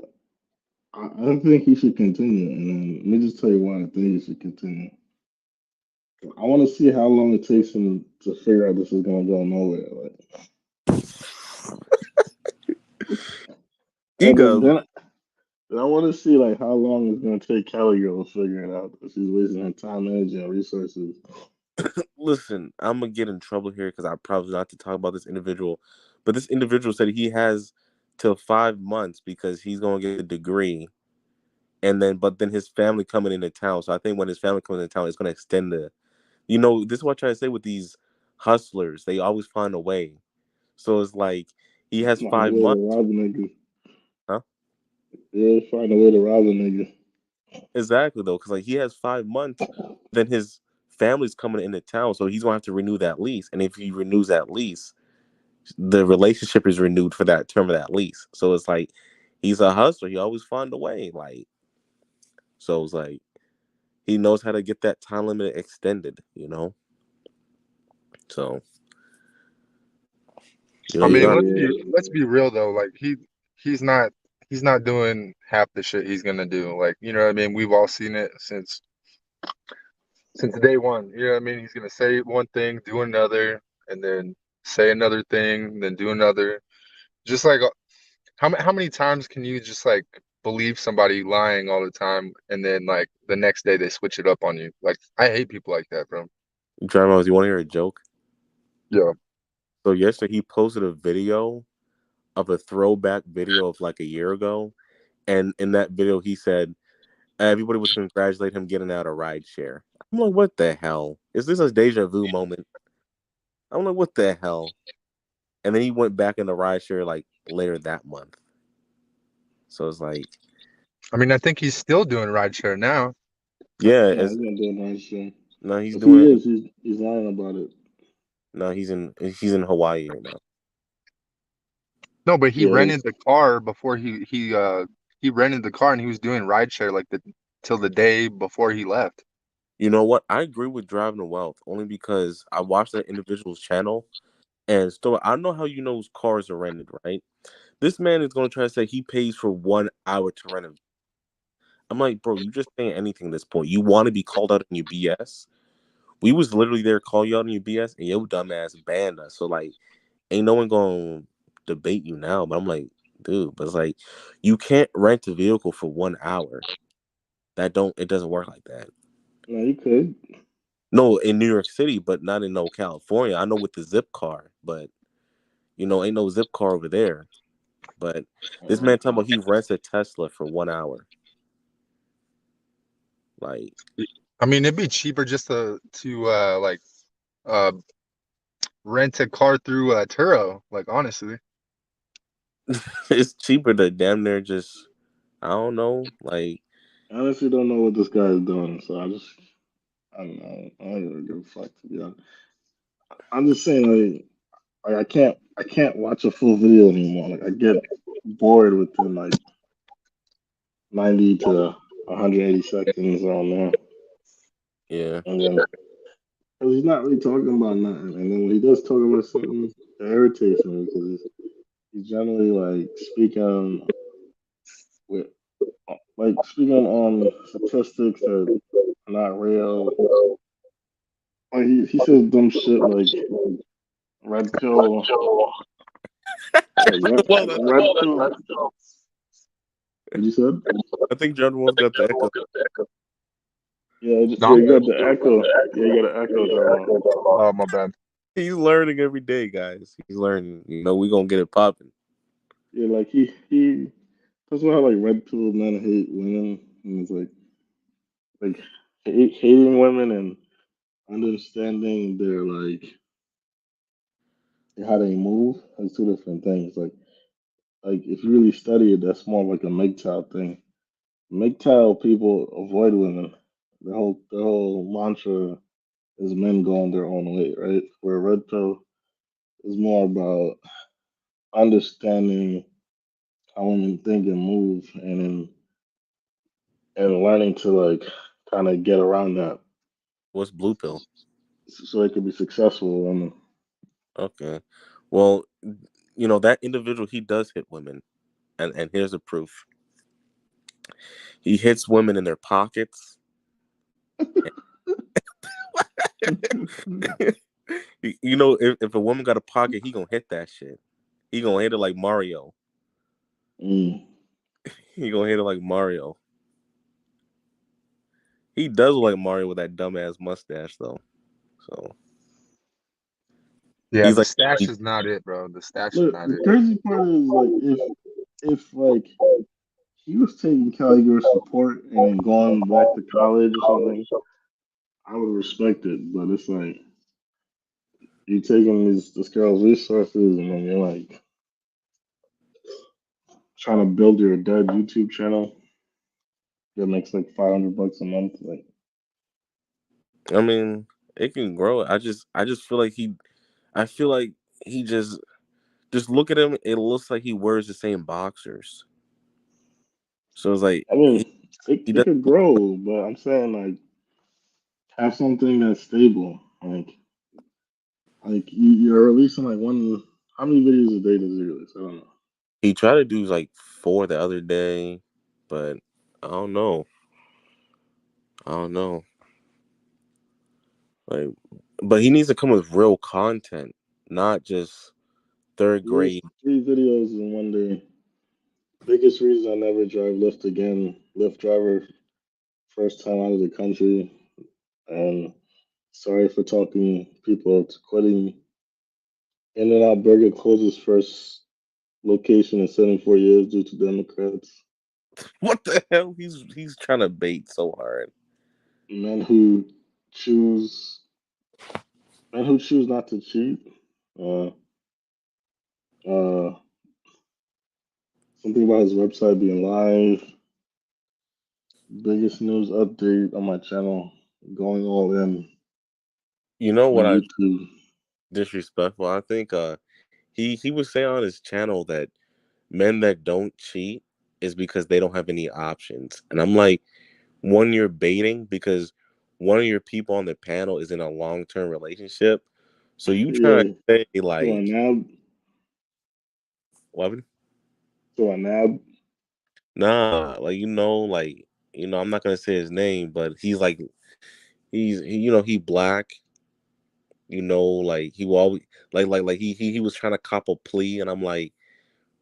I think he should continue. And let me just tell you why I think he should continue. I want to see how long it takes him to figure out this is gonna go nowhere. Like, and Ego. then I want to see like how long it's gonna take Cali Girl to figure it out. She's wasting her time, energy, and resources. Listen, I'm gonna get in trouble here because I probably not to talk about this individual, but this individual said he has till 5 months because he's gonna get a degree, and then but then his family coming into town. So I think when his family comes into town, it's gonna extend the. This is what I try to say with these hustlers. They always find a way. So it's like he has Find a five way to months, rob a nigga. huh? Yeah, find a way to rob a nigga. Exactly though, because like he has 5 months, then his family's coming into town, so he's gonna have to renew that lease, and if he renews that lease the relationship is renewed for that term of that lease. So it's like he's a hustler. He always find a way. Like so it's like he knows how to get that time limit extended. So I you mean, got let's be real though. Like he's not he's not doing half the shit he's gonna do. Like, you know what I mean? We've all seen it since day one. You know what I mean? He's gonna say one thing, do another, and then say another thing, then do another. Just like how many times can you just like believe somebody lying all the time, and then like the next day they switch it up on you? Like I hate people like that, bro. Dramas, you want to hear a joke? Yeah. So yesterday he posted a video of a throwback video of like a year ago. And in that video he said everybody was congratulating him getting out a ride share. I'm like, what the hell? Is this a deja vu moment? I'm like, what the hell? And then he went back in the ride share like later that month. So it's like, I mean, I think he's still doing rideshare now. yeah, No, as he's not doing that shit. no, he's If he doing it. is, he's lying about it. No, he's in Hawaii right now. No, but he Yeah, rented the car before he rented the car and he was doing rideshare like the till the day before he left. You know what? I agree with driving the wealth only because I watched that individual's channel and still I know how cars are rented, right? This man is gonna try to say he pays for 1 hour to rent a. I'm like, bro, you just saying anything at this point. You want to be called out on your BS? We was literally there call you out on your BS and your dumbass banned us. So like, ain't no one gonna debate you now. But I'm like, dude, but it's like, you can't rent a vehicle for 1 hour. It doesn't work like that. no, you could. No, in New York City, but not in no California. I know with the zip car, but ain't no zip car over there. But this man talking about he rents a Tesla for 1 hour. Like, I mean, it'd be cheaper just to like uh rent a car through Turo, like honestly. it's cheaper to damn near just, I don't know, like, I honestly don't know what this guy is doing, so I just I don't know. I don't really give a fuck, to be honest. I'm just saying, like I can't watch a full video anymore. Like I get bored within like 90 to 180 seconds on there, Yeah. and then because he's not really talking about nothing, and then when he does talk about something, it irritates me because he's generally like speaking with speaking on statistics that are not real. Like he says dumb shit like red pill, Well, that's, red pill. What you said? I think John Wall's got the echo. Yeah, No, I'm you got good. the echo. Yeah, you got an echo, John. Oh, my bad. He's learning every day, guys. He's learning. You know, we gonna get it popping. Yeah, like he talks about how like red pill men hate women, and it's like hating women and understanding their how they move is two different things. Like if you really study it, that's more like a MGTOW thing. MGTOW people avoid women. The whole mantra is men going their own way, right? Where red pill is more about understanding how women think and move, and learning to like kind of get around that What's blue pill? so they can be successful. And Okay. Well, you know, that individual, he does hit women. And here's the proof. He hits women in their pockets. You know, if a woman got a pocket, he gonna hit that shit. He gonna hit it like Mario. mm. He gonna hit it like Mario. He does look like Mario with that dumbass mustache, though. So Yeah, he's the like, stash is not it, bro. The stash is Look, not the it. crazy part is like if like he was taking Caligula's support and then going back to college or something, I would respect it. But it's like you taking this girl's resources and then you're like trying to build your dead YouTube channel that makes like $500 a month. Like I mean, it can grow. I just feel like I feel like he just look at him. It looks like he wears the same boxers. So it's like I mean, he it does. could grow, but I'm saying like have something that's stable. Like you're releasing like one. How many videos a day does he release? I don't know. He tried to do like 4 the other day, but I don't know. I don't know. Like, but he needs to come with real content, not just third He released grade. 3 videos in one day. Biggest reason I never drive Lyft again. Lyft driver, first time out of the country, and sorry for talking people into quitting. In-N-Out Burger closes first location in 74 years due to Democrats. What the hell? He's trying to bait so hard. Men who choose men who choose not to cheat. Uh, uh, Something about his website being live. Biggest news update on my channel. Going all in You know on what? I YouTube. disrespectful. I think he was saying on his channel that men that don't cheat is because they don't have any options, and I'm like, one, you're baiting because one of your people on the panel is in a long-term relationship, so you trying Yeah. to say So like, now, what? so now, Nah, like I'm not gonna say his name, but he's like he black, like he will always like he was trying to cop a plea, and I'm like,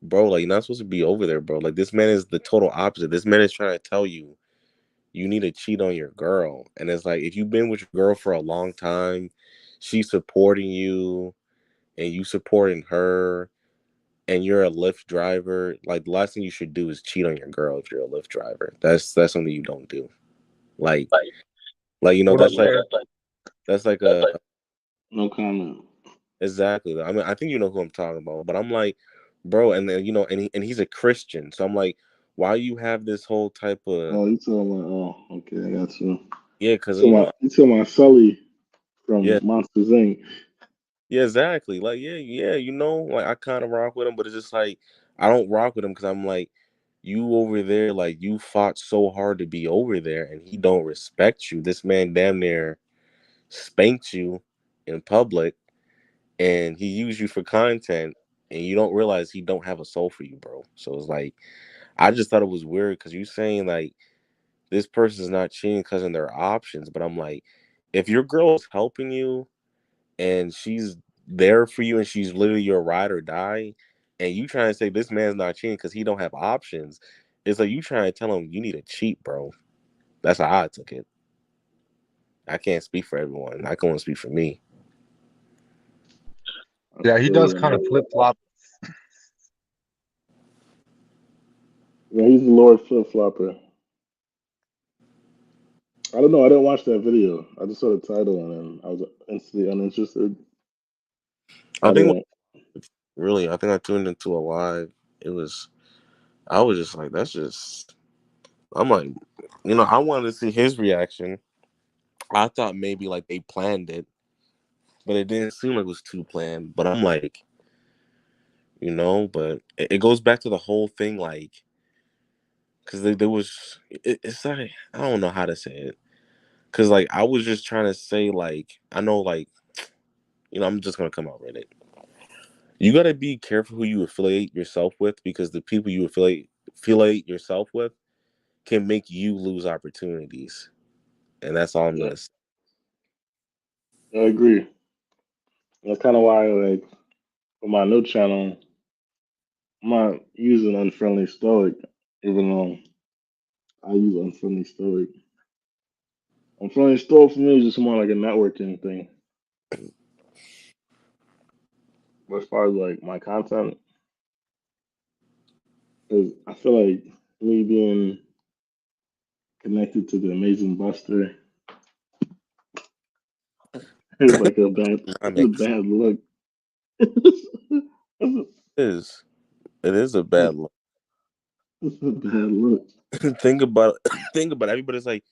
bro, like you're not supposed to be over there, bro. Like this man is the total opposite. This man is trying to tell you you need to cheat on your girl, and it's like if you've been with your girl for a long time, she's supporting you, and you supporting her, and you're a Lyft driver, like the last thing you should do is cheat on your girl if you're a Lyft driver. That's something you don't do. Like What up, that's like Larry? that's like a no comment. exactly. I mean, I think you know who I'm talking about, but I'm like, bro, and then and he's a Christian, so I'm like, why you have this whole type of Oh, you talking about? Oh, okay, I got you. Yeah, because You talking about Sully from yeah, Monsters Inc. yeah, exactly. Like, yeah, like I kind of rock with him, but it's just like I don't rock with him because I'm like, you over there, like you fought so hard to be over there, and he don't respect you. This man damn near spanked you in public, and he used you for content, and you don't realize he don't have a soul for you, bro. So it's like I just thought it was weird because you saying like this person's not cheating because of their options, but I'm like, if your girl is helping you and she's there for you and she's literally your ride or die, and you trying to say this man's not cheating because he don't have options, it's like you trying to tell him you need to cheat, bro. That's how I took it. I can't speak for everyone. I can only speak for me. Yeah, he does kind of flip flop. Yeah, he's the Lord Flip Flopper. I don't know. I didn't watch that video. I just saw the title and I was instantly uninterested. I I think didn't. really, I think I tuned into a live. It was, I was just like, that's just, I'm like, I wanted to see his reaction. I thought maybe like they planned it, but it didn't seem like it was too planned. But I'm like, but it goes back to the whole thing, like, because there was, it's like, I don't know how to say it. Because, like, I was just trying to say, like, I know, like, I'm just going to come out with it. You got to be careful who you affiliate yourself with because the people you affiliate yourself with can make you lose opportunities. And that's all I'm Yeah, going to say. I agree. That's kind of why, like, for my new channel, I'm not using Unfriendly Stoic, even though I use Unfriendly Stoic. Unfriendly Stoic for me is just more like a networking thing. But as far as like my content, is I feel like me being connected to the Amazing Buster is like That a makes bad look. it is. It is a bad look. It's a bad look. Think about it. Everybody's like,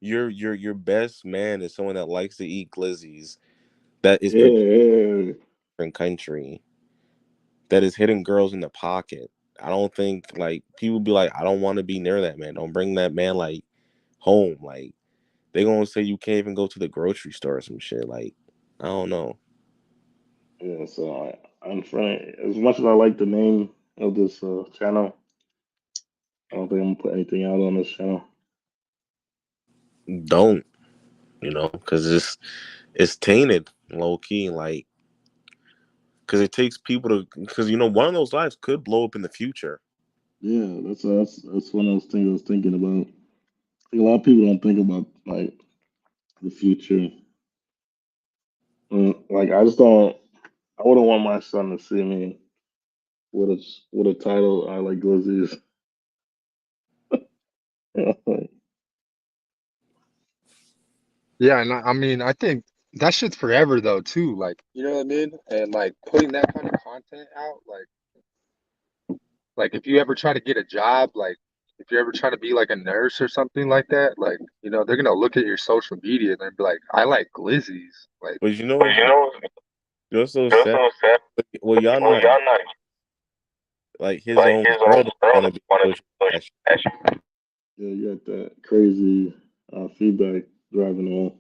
your best man is someone that likes to eat glizzies, that is Yeah, prepared yeah, in country, that is hitting girls in the pocket. I don't think like people be like, I don't want to be near that man. Don't bring that man like home. Like they gonna say you can't even go to the grocery store or some shit. Like I don't know. yeah. So I'm trying. As much as I like the name of this channel, I don't think I'm gonna put anything out on this channel. Don't because it's tainted low key. Like because it takes people to because one of those lives could blow up in the future. Yeah, that's one of those things I was thinking about. I think a lot of people don't think about like the future. Like I just don't. I wouldn't want my son to see me with a title. I like glizzies. Yeah, and I mean, I think that shit's forever though too. Like, you know what I mean? And like putting that kind of content out, like if you ever try to get a job, like if you ever try to be like a nurse or something like that, like they're gonna look at your social media and they're be like, I like glizzies. Like, But But you know, you're so just sad. so sad. Well, y'all Well, not y'all not like his like own his girl own don't girl want to don't be want to be social. social passion. Yeah, you got that crazy feedback driving on.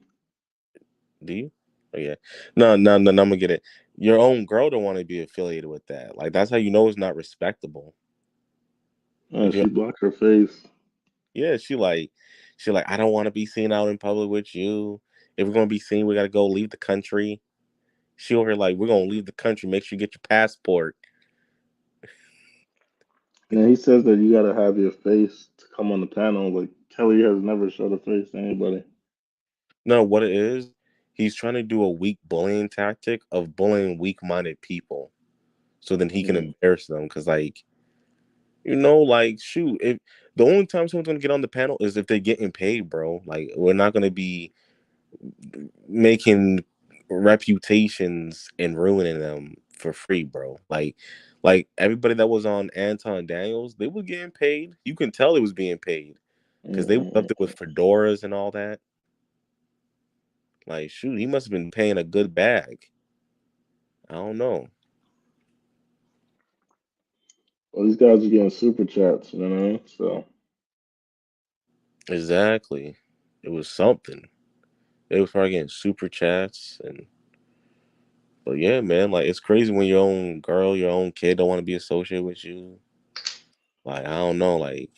Do you? Oh yeah. No. I'm gonna get it. Your own girl don't want to be affiliated with that. Like that's how you know it's not respectable. If you, She blocked her face. yeah, she like, I don't want to be seen out in public with you. If we're gonna be seen, we gotta go leave the country. She over here like, we're gonna leave the country. Make sure you get your passport. And he says that you gotta have your face to come on the panel. Like Kelly has never showed her face to anybody. No, what it is, he's trying to do a weak bullying tactic of bullying weak-minded people, so then he can Yeah. embarrass them. Cause like, like shoot, if the only time someone's gonna get on the panel is if they're getting paid, bro. Like we're not gonna be making reputations and ruining them for free, bro. Like everybody that was on Anton Daniels, they were getting paid. You can tell it was being paid because they was up Mm-mm. there with fedoras and all that. Like, shoot, he must have been paying a good bag. I don't know. Well, these guys are getting super chats, you know what I mean? So Exactly. It was something. They was probably getting super chats and but yeah, man, like it's crazy when your own girl, your own kid don't want to be associated with you. Like, I don't know, like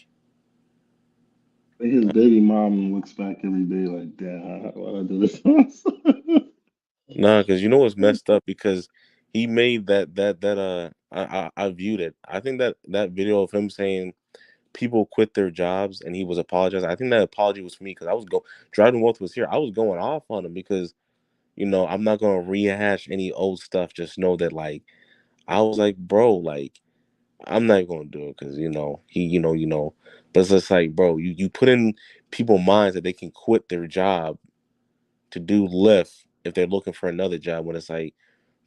I think his baby mom looks back every day like, damn, why'd I do this? nah, because you know what's messed up because he made I viewed it. I think that video of him saying people quit their jobs and he was apologizing. I think that apology was for me because I was driving Wealth was here. I was going off on him because I'm not gonna rehash any old stuff. Just know that like I was like, bro, like I'm not gonna do it because but it's just like, bro, you put in people's minds that they can quit their job to do Lyft if they're looking for another job when it's like,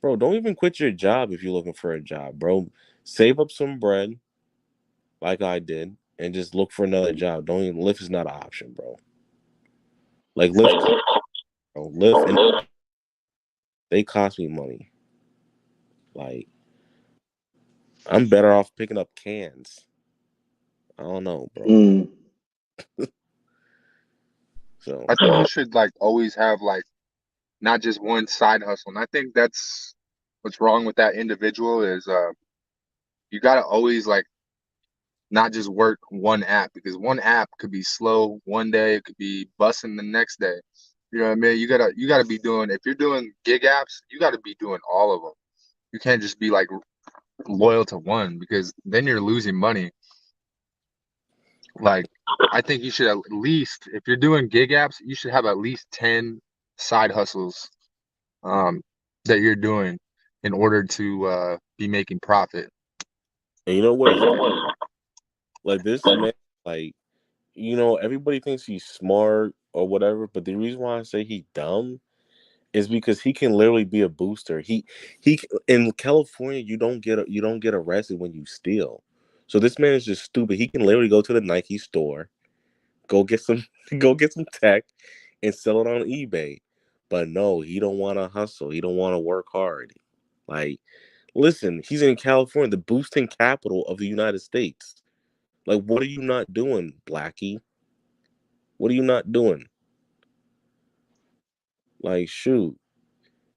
bro, don't even quit your job if you're looking for a job, bro. Save up some bread like I did and just look for another job. Don't even Lyft is not an option, bro. Like Lyft and they cost me money. Like I'm better off picking up cans. I don't know, bro. Mm. So I think you should like always have like not just one side hustle. And I think that's what's wrong with that individual is you gotta always like not just work one app because one app could be slow one day, it could be busting the next day. You know what I mean? You gotta be doing if you're doing gig apps, you gotta be doing all of them. You can't just be like loyal to one because then you're losing money. Like I think you should at least if you're doing gig apps, you should have at least 10 side hustles um that you're doing in order to be making profit. and you know what is like this man, like everybody thinks he's smart or whatever, but the reason why I say he dumb is because he can literally be a booster. He in California, you don't get arrested when you steal. So this man is just stupid. He can literally go to the Nike store, go get some go get some tech, and sell it on eBay. But no, he don't want to hustle. He don't want to work hard. Like, listen, he's in California, the boosting capital of the United States. Like, what are you not doing, Blackie? What are you not doing? Like, shoot.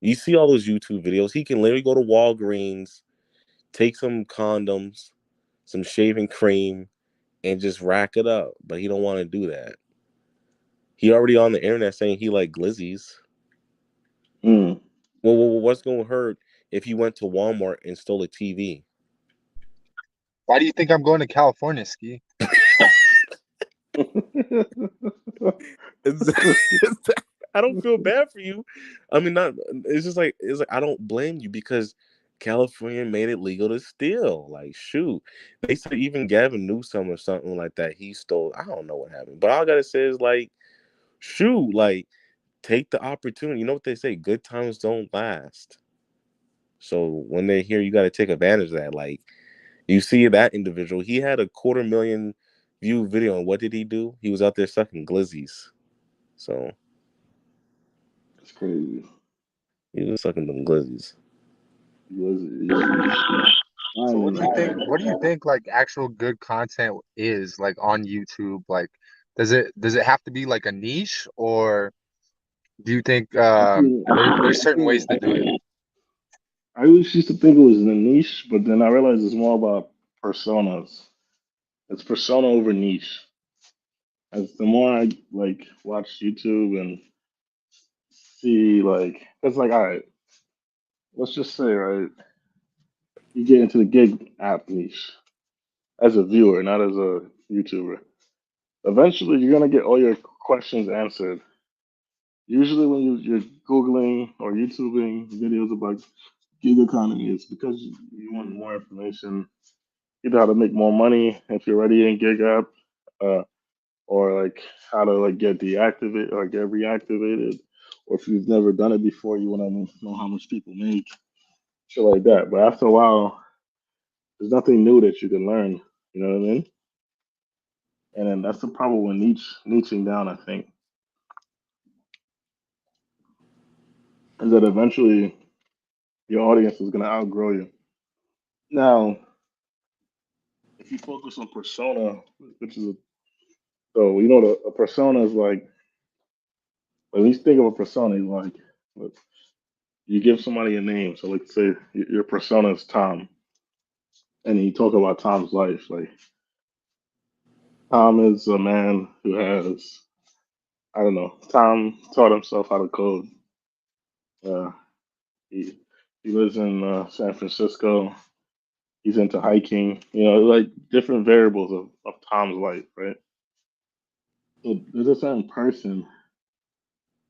You see all those YouTube videos. He can literally go to Walgreens, take some condoms, some shaving cream, and just rack it up. But he don't want to do that. He already on the internet saying he like glizzies. Mm. Well, what's going to hurt if he went to Walmart and stole a TV? Why do you think I'm going to California, Ski? I don't feel bad for you. I mean, not. It's like I don't blame you because California made it legal to steal. Like, shoot, they said even Gavin Newsom or something like that. He stole. I don't know what happened, but all I gotta say is like, shoot, like take the opportunity. You know what they say? Good times don't last. So when they're here, you got to take advantage of that. Like you see that individual, he had a 250,000 view video, and what did he do? He was out there sucking glizzies. So It's crazy. he was sucking them glizzies. So what do you think? Fine. What do you think like actual good content is like on YouTube? Like, does it have to be like a niche, or do you think there's certain ways to do it? I always used to think it was in a niche, but then I realized it's more about personas. It's persona over niche. As the more I like watch YouTube and see like, it's like, all right, let's just say, right, you get into the gig app niche as a viewer, not as a YouTuber. Eventually, you're gonna get all your questions answered. Usually, when you're Googling or YouTubing videos about gig economy, it's because you want more information, either how to make more money if you're already in gig app, uh, or like how to like get deactivated or get reactivated, or if you've never done it before, you want to know how much people make, shit like that. But after a while, there's nothing new that you can learn. You know what I mean? And then that's the problem with niching down. I think is that eventually your audience is gonna outgrow you. Now, if you focus on persona, which is so you know a persona is like when you think of a persona, is like look, you give somebody a name. So like say your persona is Tom, and you talk about Tom's life. Like Tom is a man who has I don't know. Tom taught himself how to code. Uh, he he lives in San Francisco. He's into hiking. You know, like different variables of Tom's life, right? So there's a certain person,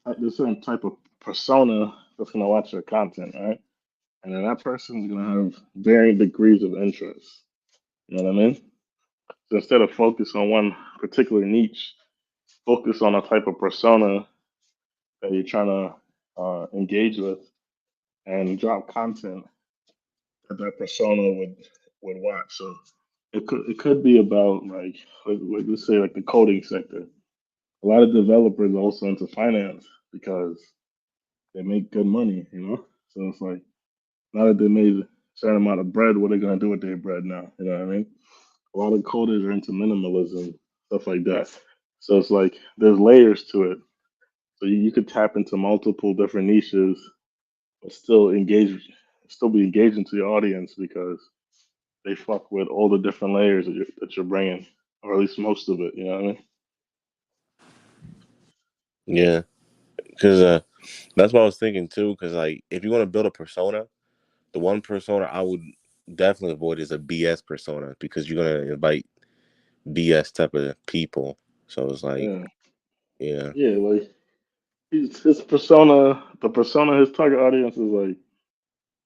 there's a certain type of persona that's gonna watch your content, right? And then that person is gonna have varying degrees of interest. You know what I mean? So instead of focus on one particular niche, focus on a type of persona that you're trying to engage with, and drop content that that persona would watch. So it could be about like let's say like the coding sector. A lot of developers are also into finance because they make good money, you know. So it's like now that they made a certain amount of bread, what are they gonna do with their bread now? You know what I mean? A lot of coders are into minimalism, stuff like that. So it's like there's layers to it. So you could tap into multiple different niches, but still be engaging to your audience because they fuck with all the different layers that you're bringing, or at least most of it. You know what I mean? Yeah, because that's what I was thinking too. Because like, if you want to build a persona, the one persona I would definitely avoid is a BS persona because you're gonna invite BS type of people. So it's like, Yeah, yeah, yeah. Like his persona, the persona, his target audience is like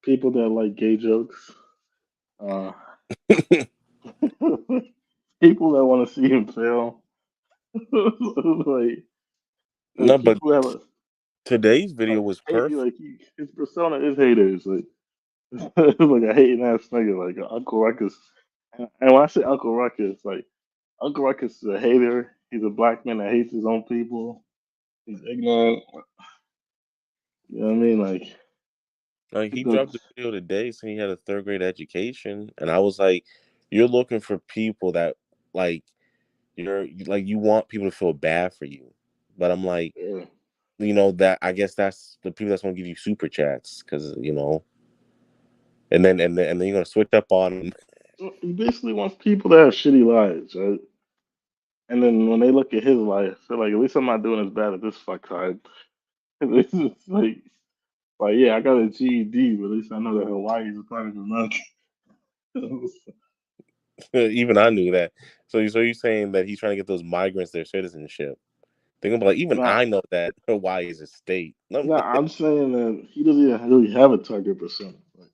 people that like gay jokes, uh, people that want to see him fail, like no, but people that have today's video like was hate. perfect. His persona is haters. Like like a hating ass nigga, like Uncle Ruckus. And when I say Uncle Ruckus, like Uncle Ruckus is a hater. He's a black man that hates his own people. He's ignorant. You know what I mean? Like he The, dropped a video today saying he had a third grade education, and I was like, "You're looking for people that like like you want people to feel bad for you," but I'm like, yeah. that I guess that's the people that's gonna give you super chats because and then you're gonna switch up on them. He basically wants people that have shitty lives, right? And then when they look at his life, they're like, at least I'm not doing as bad as this fucktard. It's just like, yeah, I got a GED, but at least I know that Hawaii is a part of America. Even I knew that. So you're saying that he's trying to get those migrants their citizenship? They're gonna be like, even Now, I know that Hawaii is a state. now I'm saying that he doesn't even really have a target persona. Like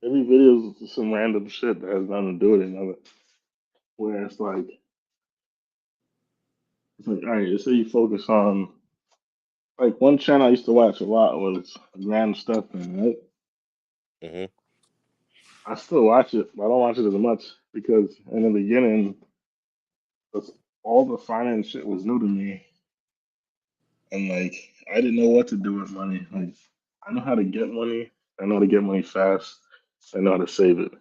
every video is some random shit that has nothing to do with another. Where it's like, all right, let's say you focus on like one channel I used to watch a lot was Grand Stefan, right? Hmm. I still watch it, but I don't watch it as much because in the beginning, that's- all the finance shit was new to me, and like I didn't know what to do with money. Like I know how to get money, I know how to get money fast, I know how to save it.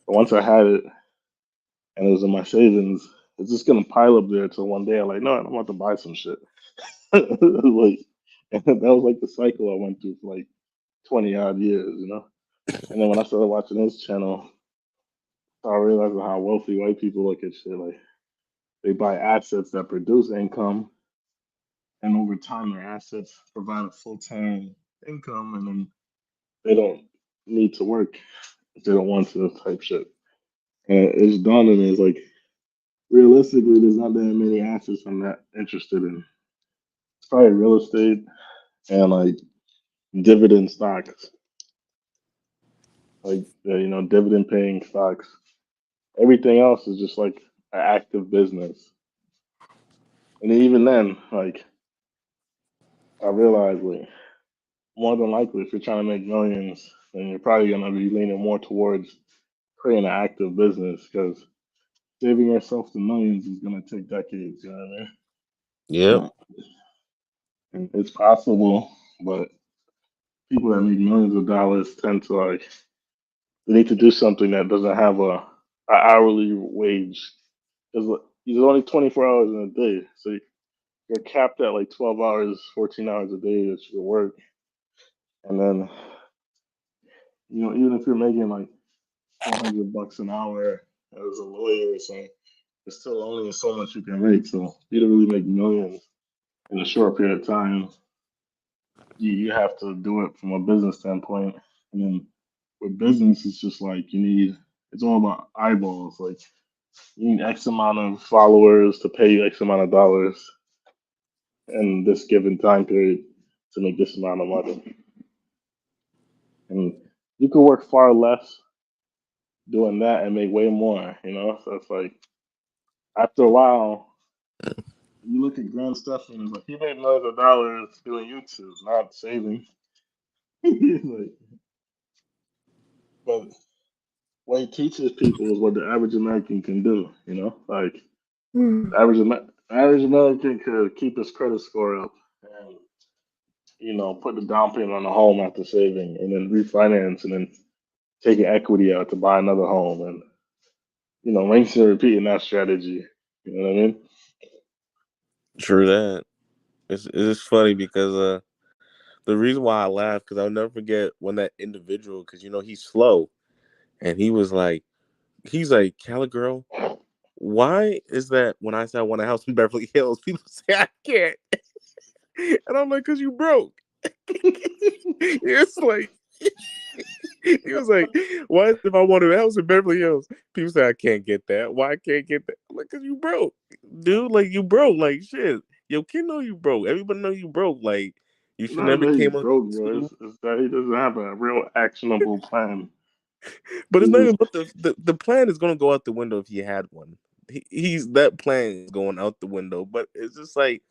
But once I had it and it was in my savings, it's just gonna pile up there till one day I'm like, no, I'm about to buy some shit. Like, and that was like the cycle I went through for like 20 odd years, you know. And then when I started watching his channel, I realized how wealthy white people look at shit. Like they buy assets that produce income, and over time, their assets provide a full time income, and then they don't need to work if they don't want to, type shit. And it's dawned on me, it's like realistically, there's not that many assets I'm not interested in. It's probably real estate and like dividend stocks, like dividend paying stocks. Everything else is just like an active business. And even then, like I realized, like more than likely, if you're trying to make millions, then you're probably gonna be leaning more towards creating an active business because saving yourself the millions is gonna take decades. You know what I Yep. mean? It's possible, but people that make millions of dollars tend to like they need to do something that doesn't have a hourly wage. There's only 24 hours in a day, so you're capped at like 12 hours, 14 hours a day that you work, and then even if you're making like $400 an hour as a lawyer or something, there's still only so much you can make. So you don't really make millions in a short period of time. You have to do it from a business standpoint, and then with business, it's just like it's all about eyeballs. Like you need X amount of followers to pay you X amount of dollars in this given time period to make this amount of money. And you could work far less doing that and make way more. So it's like after a while, you look at Grant Stephan and it's like he made millions of dollars doing YouTube, not saving. Like, but what he teaches people is what the average American can do. Like the average American could keep his credit score up and put the down payment on the home after saving and then refinance and then taking equity out to buy another home and rinsing and repeating that strategy. You know what I mean? True that. It's just funny because the reason why I laugh because I'll never forget when that individual because he's slow and he's like Cali girl, why is that when I say I want a house in Beverly Hills people say I can't and I'm like because you broke. It's like he was like, why if I wanted a house in Beverly Hills? People say I can't get that. Why I can't get that? I'm like, cause you broke. Dude, like you broke. Like shit. Your kid know you broke. Everybody know you broke. Like you should Not never that he's came on broke, bro. It's that he doesn't have a real actionable plan. But it's He not just even but the plan is gonna go out the window if he had one. He's that plan is going out the window. But it's just like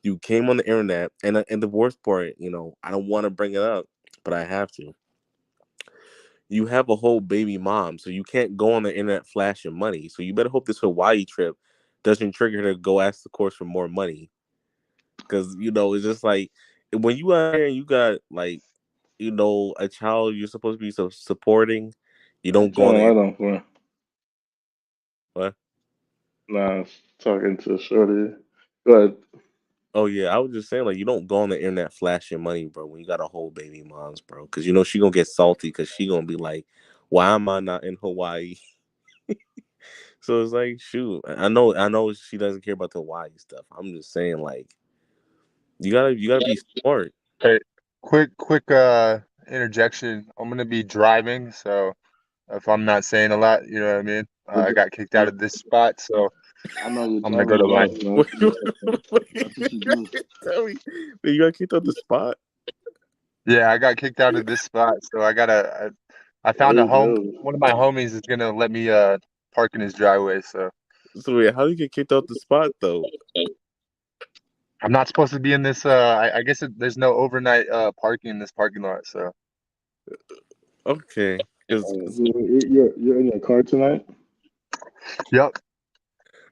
you came on the internet and the worst part, I don't want to bring it up, but I have to. You have a whole baby mom, so you can't go on the internet flashing money. So you better hope this Hawaii trip doesn't trigger her to go ask the course for more money. Because, it's just like when you out here and you got like, a child you're supposed to be supporting, you don't go on turning the light internet. on for him. What? Nah, I was talking to Shorty. Go ahead. Oh yeah, I was just saying like you don't go on the internet flashing money, bro, when you got a whole baby moms, bro. Because she gonna get salty because she gonna be like, why am I not in Hawaii? So it's like, shoot, I know she doesn't care about the Hawaii stuff. I'm just saying, like, you gotta be smart. Hey, quick interjection. I'm gonna be driving, so if I'm not saying a lot, you know what I mean. I got kicked out of this spot, so I know you're I'm gonna driving go to a lot. line. Wait, That's what you do. tell me, you got kicked out the spot. Yeah, I got kicked out of this spot, so I found There a you home. go. One of my homies is gonna let me park in his driveway, so So wait, how do you get kicked out the spot though? I'm not supposed to be in this. I guess there's no overnight parking in this parking lot. So Okay, because You're in your car tonight? yep.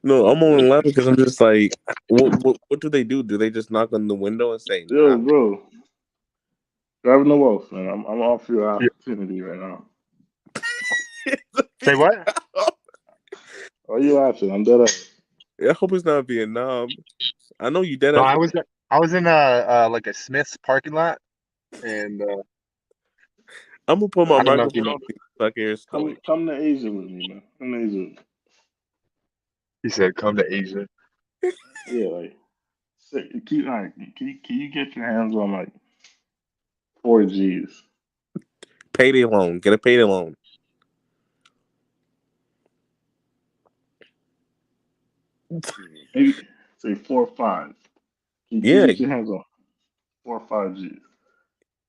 no, I'm only laughing because I'm just like, what do they do? Do they just knock on the window and say, Yo, "Nah"? bro. Driving the Wolf, man. I'm off your opportunity right now. Say what? Why are you laughing? I'm dead ass. I hope it's not Vietnam. I know you dead No, ass. I was in like a Smith's parking lot, and I'm gonna put my I don't know if you microphone know. on so I can hear story. Come to Asia with me, man. Come to Asia. He said, "Come to Asia." Yeah, like can you get your hands on like 4 Gs? Payday loan. Get a payday loan. Maybe say 4 or 5. Can you Yeah, get your hands on 4 or 5 Gs?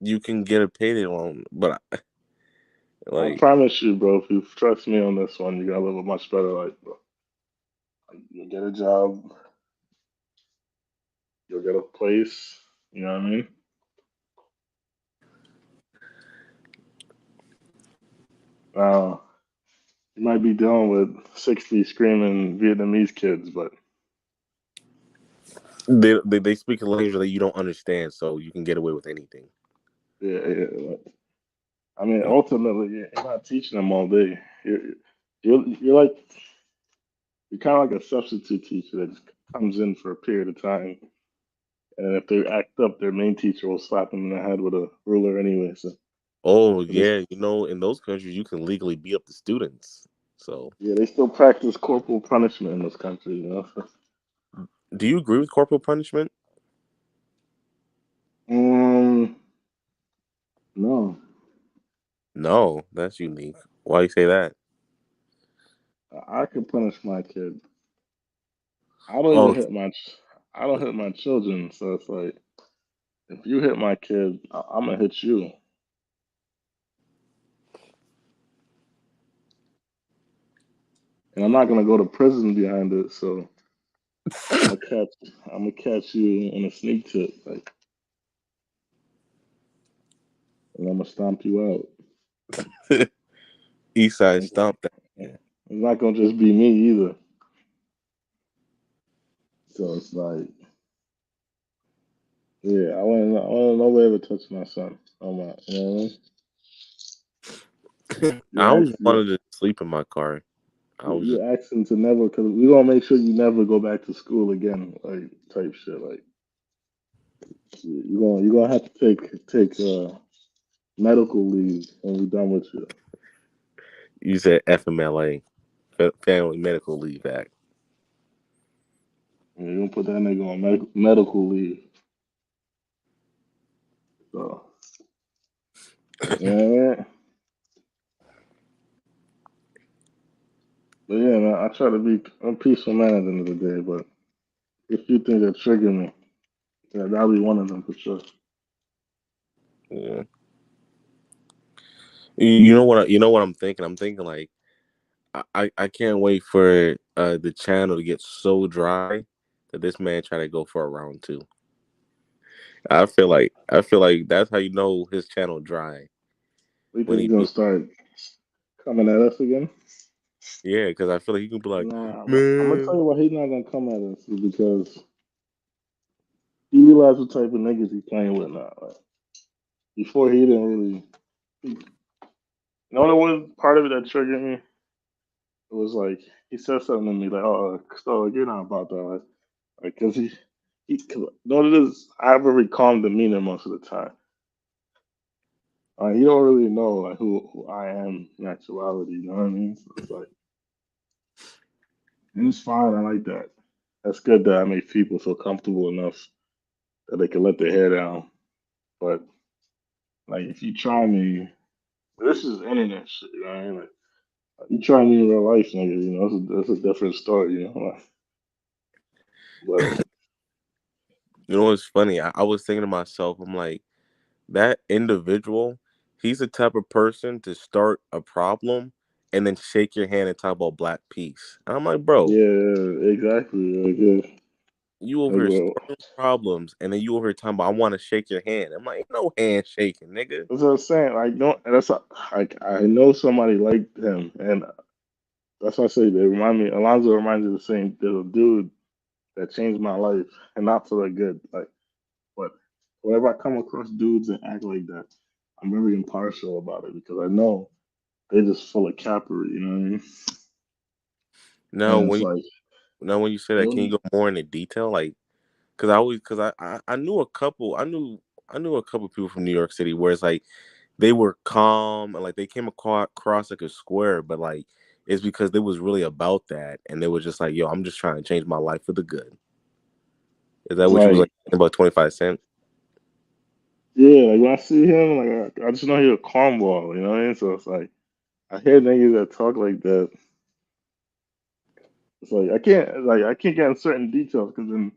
you can get a payday loan, but I like promise you, bro. If you trust me on this one, you're gonna live a much better life, bro. Like, you'll get a job, you'll get a place. You know what I mean? Now, you might be dealing with 60 screaming Vietnamese kids, but they speak a language that you don't understand, so you can get away with anything. Yeah, yeah. I mean, ultimately, you're not teaching them all day. You're like you're kind of like a substitute teacher that just comes in for a period of time, and if they act up, their main teacher will slap them in the head with a ruler anyway. So, Oh so this, yeah, in those countries you can legally beat up the students. So, yeah, they still practice corporal punishment in this country. You know. do you agree with corporal punishment? Um, no, No, that's unique. Why you say that? I could punish my kid. I don't even Oh, hit my, I don't hit my children. So it's like, if you hit my kid, I'm gonna hit you, and I'm not gonna go to prison behind it. So I'm gonna catch, I'm gonna catch you on a sneak tip, like, and I'm gonna stomp you out. East Side And stomp that. it's not gonna just be me either. So it's like, yeah, I want nobody ever touch my son. Oh my, you know what I mean? I You always ask, you, wanted to sleep in my car. I was just you ask him to never, because we gonna make sure you never go back to school again, like type shit. Like you're gonna have to take medical leave when we're done with you. you said FMLA, Family Medical Leave Act. And you're gonna put that nigga on medical leave. So yeah, but yeah, man, I try to be a peaceful man at the end of the day. But if you think that trigger me, yeah, that'll be one of them for sure. Yeah. You know what I'm thinking? I'm thinking like I can't wait for the channel to get so dry that this man try to go for a round two. I feel like that's how you know his channel dry We when think he he's gonna be start coming at us again. yeah, because I feel like he can be like, Nah, I'm gonna tell man, you why he's not gonna come at us is because he realized what type of niggas he's playing with now. Like, before he didn't really. You know what it was? Part of it that triggered me. It was like he said something to me like, "Oh, so you're not about that." Like, cause cause, you know what it is? I have a very calm demeanor most of the time. You don't really know like who I am in actuality. You know what I mean? So it's like, and it's fine. I like that. That's good that I make people feel comfortable enough that they can let their hair down. But like, if you try me, this is internet shit. You know what I mean? Like, you try me in real life, nigga. You know, that's a different story. You know, like, but you know what's funny? I was thinking to myself, I'm like, that individual, he's the type of person to start a problem and then shake your hand and talk about black peace. And I'm like, bro, yeah, exactly. Like, yeah. you over Like, here well, starting problems and then you over here talking about I want to shake your hand. I'm like, no hand shaking, nigga. that's what I'm saying. Like, no, like I know somebody like him, and that's why I say they remind me. Alonzo reminds me of the same. There's a dude that changed my life, and not for the good. Like, but whenever I come across dudes that act like that, I'm very impartial about it because I know they're just full of cappery. You know what I mean? Now And it's when like, you say that, can you you go more into detail? Like, because I knew a couple, I knew a couple people from New York City where it's like they were calm and like they came across like a square, but like it's because they was really about that and they were just like, yo, I'm just trying to change my life for the good. Is that it's what you was like like, about 25 Cent? yeah, like when I see him, like I just know he's a cornball. You know what I mean? So it's like I hear niggas that talk like that. It's like I can't get in certain details because then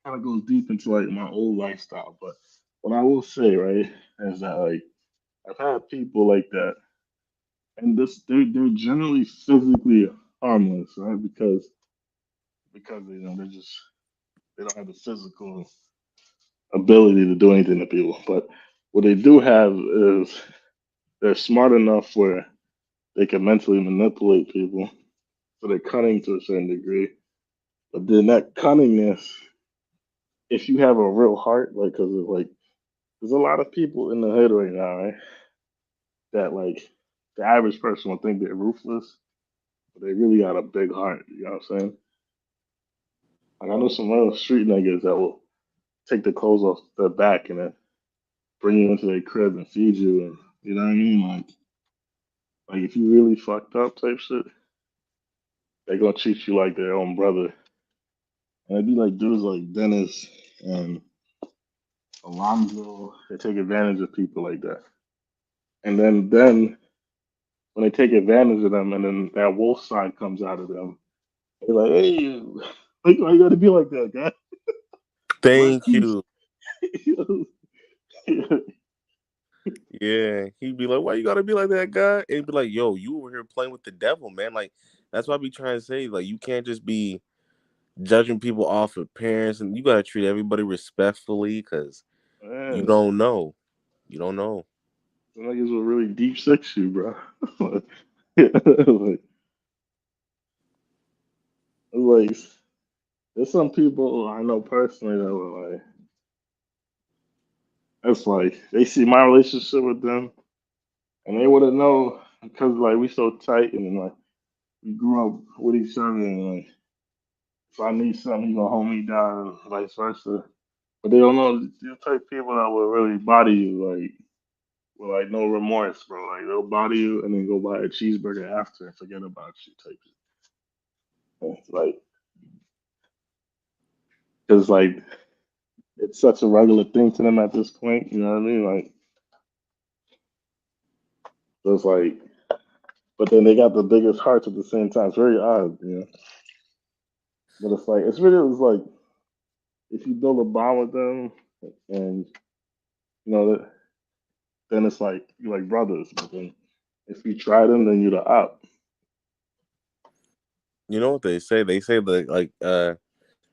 kind of goes deep into like my old lifestyle. But what I will say, right, is that like I've had people like that, and they're generally physically harmless, right? Because they don't have the physical ability to do anything to people. But what they do have is they're smart enough where they can mentally manipulate people, so they're cunning to a certain degree. But then that cunningness, if you have a real heart, like because of like there's a lot of people in the hood right now, right? That like the average person will think they're ruthless, but they really got a big heart. You know what I'm saying? Like I know some real street niggas that will take the clothes off their back and then bring you into their crib and feed you, and you know what I mean? Like if you really fucked up type shit, they gonna treat you like their own brother. And it'd be like dudes like Dennis and Alonzo. They take advantage of people like that. And then when they take advantage of them, and then that wolf side comes out of them, they're like, "Hey, like, why you gotta be like that, guy?" Like, Thank you. Yeah, he'd be like, "Why you gotta be like that, guy?" And he'd be like, "Yo, you over here playing with the devil, man." Like that's what I be trying to say. Like you can't just be judging people off of appearance, and you gotta treat everybody respectfully because you man, don't know. You don't know. some niggas will really deep sex you, bro. like, there's some people I know personally that were like, it's like they see my relationship with them, and they wouldn't know because like we so tight, and like we grew up with each other, and like if I need something, he gonna hold me down, and vice versa. But they don't know the type of people that will really body you, like with like no remorse, bro. Like they'll body you and then go buy a cheeseburger after and forget about you, type of like because like it's such a regular thing to them at this point. You know what I mean? Like so it's like, but then they got the biggest hearts at the same time. It's very odd, you know. But it's like it's like if you build a bond with them and you know that then it's like you're like brothers. But then if you try them, then you're the op. You know what they say? They say that like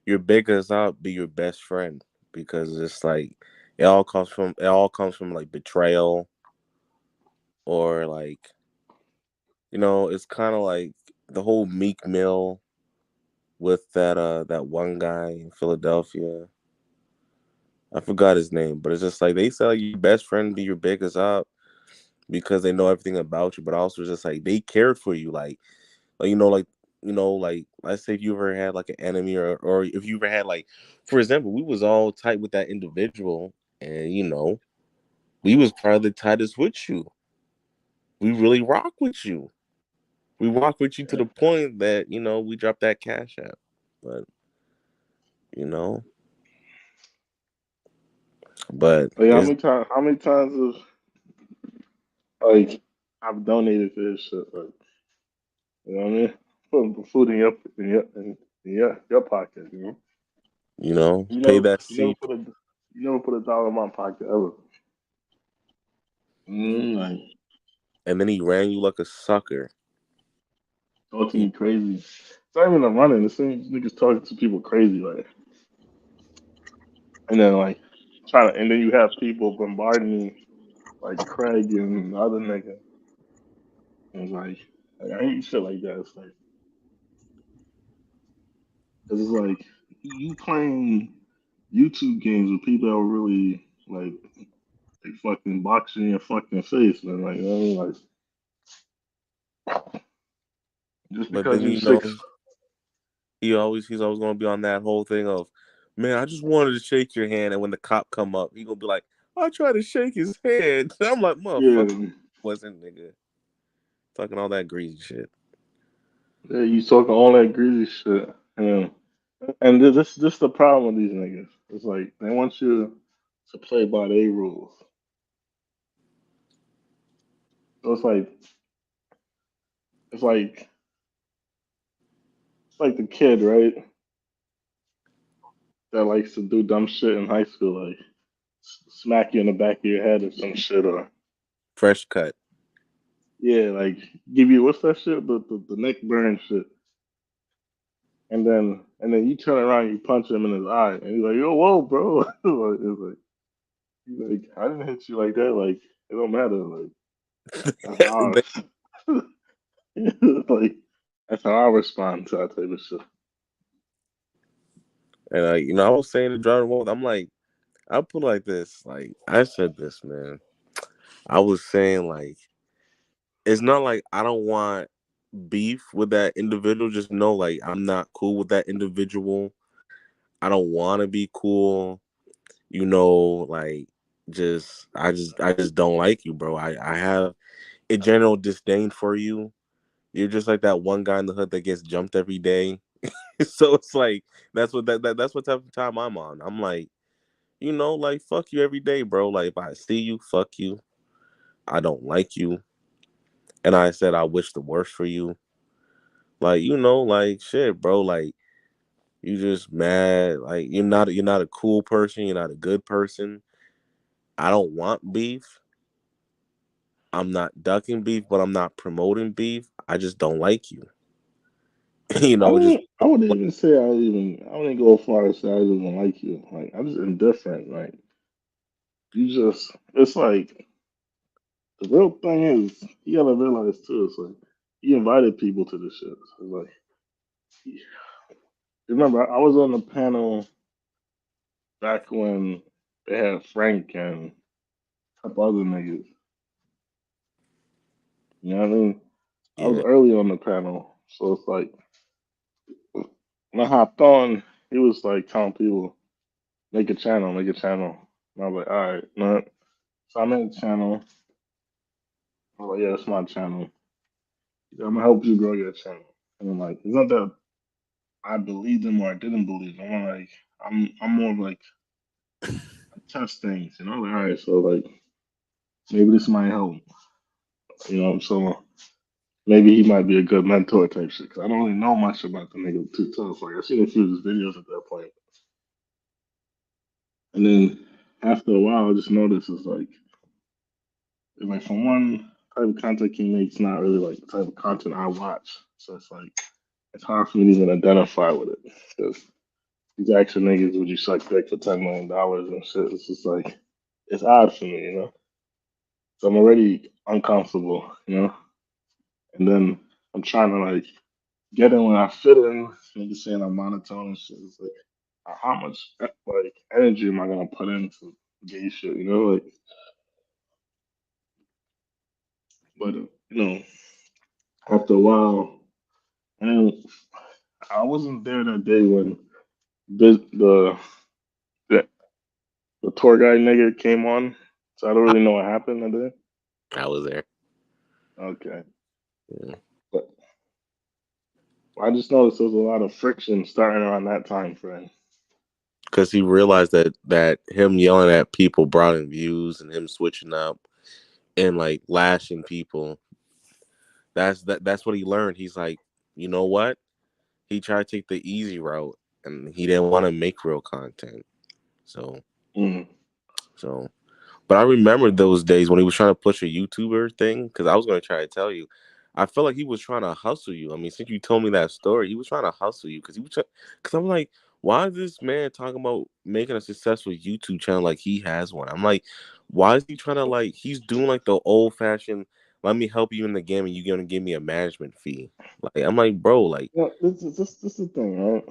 your biggest out be your best friend because it's like it all comes from like betrayal or like it's kind of like the whole Meek Mill with that one guy in Philadelphia. I forgot his name, but it's just like they say like your best friend be your biggest up because they know everything about you, but also just like they cared for you, like like let's say if you ever had like an enemy or if you ever had like, for example, we was all tight with that individual, and we was probably the tightest with you. We really rock with you. We rock with you to the point that we dropped that cash app, but you know, but Like it's how many times have like I've donated to this shit? Like you know what I mean? Putting food in your pocket. You know, pay that you never seat. put a dollar in my pocket ever. Like And then he ran you like a sucker. talking to He, me crazy. It's not even a running. The same niggas talking to people crazy like, and then like and then you have people bombarding me like Craig and the other nigga. And it's like I hate shit like that. It's like, cause it's like you playing YouTube games with people that are really like fucking boxing your fucking face, man. Like, you know what I mean? Like, just but because then you 6. he's always gonna be on that whole thing of, man, I just wanted to shake your hand, and when the cop come up, he gonna be like, I tried to shake his hand. I'm like, Yeah, motherfucker, wasn't nigga talking all that greasy shit. yeah, you talking all that greasy shit, and this the problem with these niggas. It's like they want you to play by their rules. So it's like it's like the kid, right? That likes to do dumb shit in high school, like smack you in the back of your head or some shit, or Fresh cut. yeah, like give you what's that shit, the neck burn shit, and then you turn around, and you punch him in his eye, and he's like, "Yo, whoa, bro!" He's like, "I didn't hit you like that. Like, it don't matter. Like, that's how I, like that's how I respond to that type of shit." And I was saying to Jordan Wolf, I'm like, I put it like this. Like I said this, man. I was saying like it's not like I don't want beef with that individual. Just know like I'm not cool with that individual. I don't want to be cool. You know, like I just don't like you, bro. I have a general disdain for you. You're just like that one guy in the hood that gets jumped every day. So it's like that's what type of time I'm on. I'm like, like fuck you every day, bro. Like if I see you, fuck you. I don't like you. And I said I wish the worst for you. Like, like shit, bro. Like you just mad. Like you're not a cool person, you're not a good person. I don't want beef. I'm not ducking beef, but I'm not promoting beef. I just don't like you. Just I wouldn't even say I wouldn't go as far as say I even like you. Like I'm just indifferent. Like it's like the real thing is you gotta realize too. It's like you invited people to this shit. So it's like remember I was on the panel back when they had Frank and a couple other niggas. You know what I mean? I was yeah, early on the panel, so it's like when I hopped on, he was like telling people make a channel, make a channel. And I was like, all right, no. So I made a channel. I was like, yeah, it's my channel. He said, I'm gonna help you grow your channel. And I'm like, it's not that I believed him or I didn't believe him. I'm more of like I test things, Like, all right, so like maybe this might help, So maybe he might be a good mentor type shit. Cause I don't really know much about the nigga too tough. Like I seen a few of his videos at that point, and then after a while, I just noticed it's like from one type of content he makes, not really like the type of content I watch. So it's like it's hard for me to even identify with it because these action niggas would you suck dick for $10 million and shit. It's just like it's odd for me. So I'm already uncomfortable. And then I'm trying to like get in when I fit in. Niggas saying I'm monotone and shit. It's like how much like energy am I gonna put into gay shit? Like, but after a while, and I wasn't there that day when the the, the tour guide nigga came on, so I don't really know what happened that day. I was there. Okay, Yeah. but I just noticed there was a lot of friction starting around that time frame. Because he realized that him yelling at people brought in views and him switching up and like lashing people. That's what he learned. He's like, you know what? He tried to take the easy route and he didn't want to make real content. So Mm. so but I remember those days when he was trying to push a YouTuber thing, because I was gonna try to tell you. I felt like he was trying to hustle you. I mean, since you told me that story, he was trying to hustle you because because I'm like, why is this man talking about making a successful YouTube channel like he has one? I'm like, why is he trying to like he's doing like the old fashioned let me help you in the game and you're gonna give me a management fee. Like I'm like, bro, like This is the thing, right?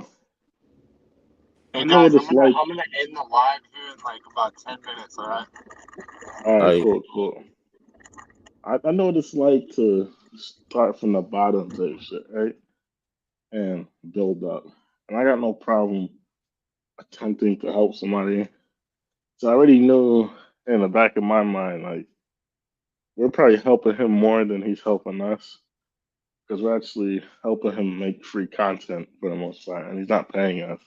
I Hey know guys, what it's like. I'm gonna end the live here in like about 10 minutes. All right. All right, I cool. I know what it's like to start from the bottom type shit, right? And build up. And I got no problem attempting to help somebody. So I already knew in the back of my mind, like, we're probably helping him more than he's helping us because we're actually helping him make free content for the most part, and he's not paying us.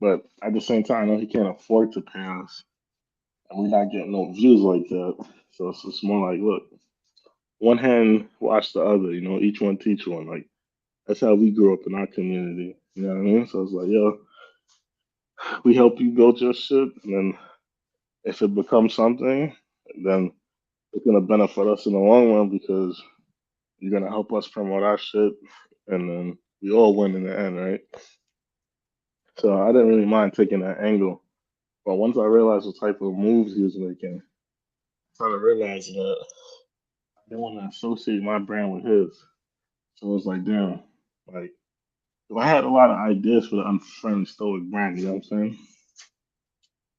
But at the same time, I know he can't afford to pay us, and we're not getting no views like that. So it's just more like, look, one hand wash the other, each one teach one. Like, that's how we grew up in our community. You know what I mean? So it's like, yo, we help you build your shit, and then if it becomes something, then it's gonna benefit us in the long run because you're gonna help us promote our shit, and then we all win in the end, right? So I didn't really mind taking that angle, but once I realized what type of moves he was making, I started realizing that I didn't want to associate my brand with his. So it was like, damn, like if I had a lot of ideas for the Unfriendly Stoic brand, you know what I'm saying?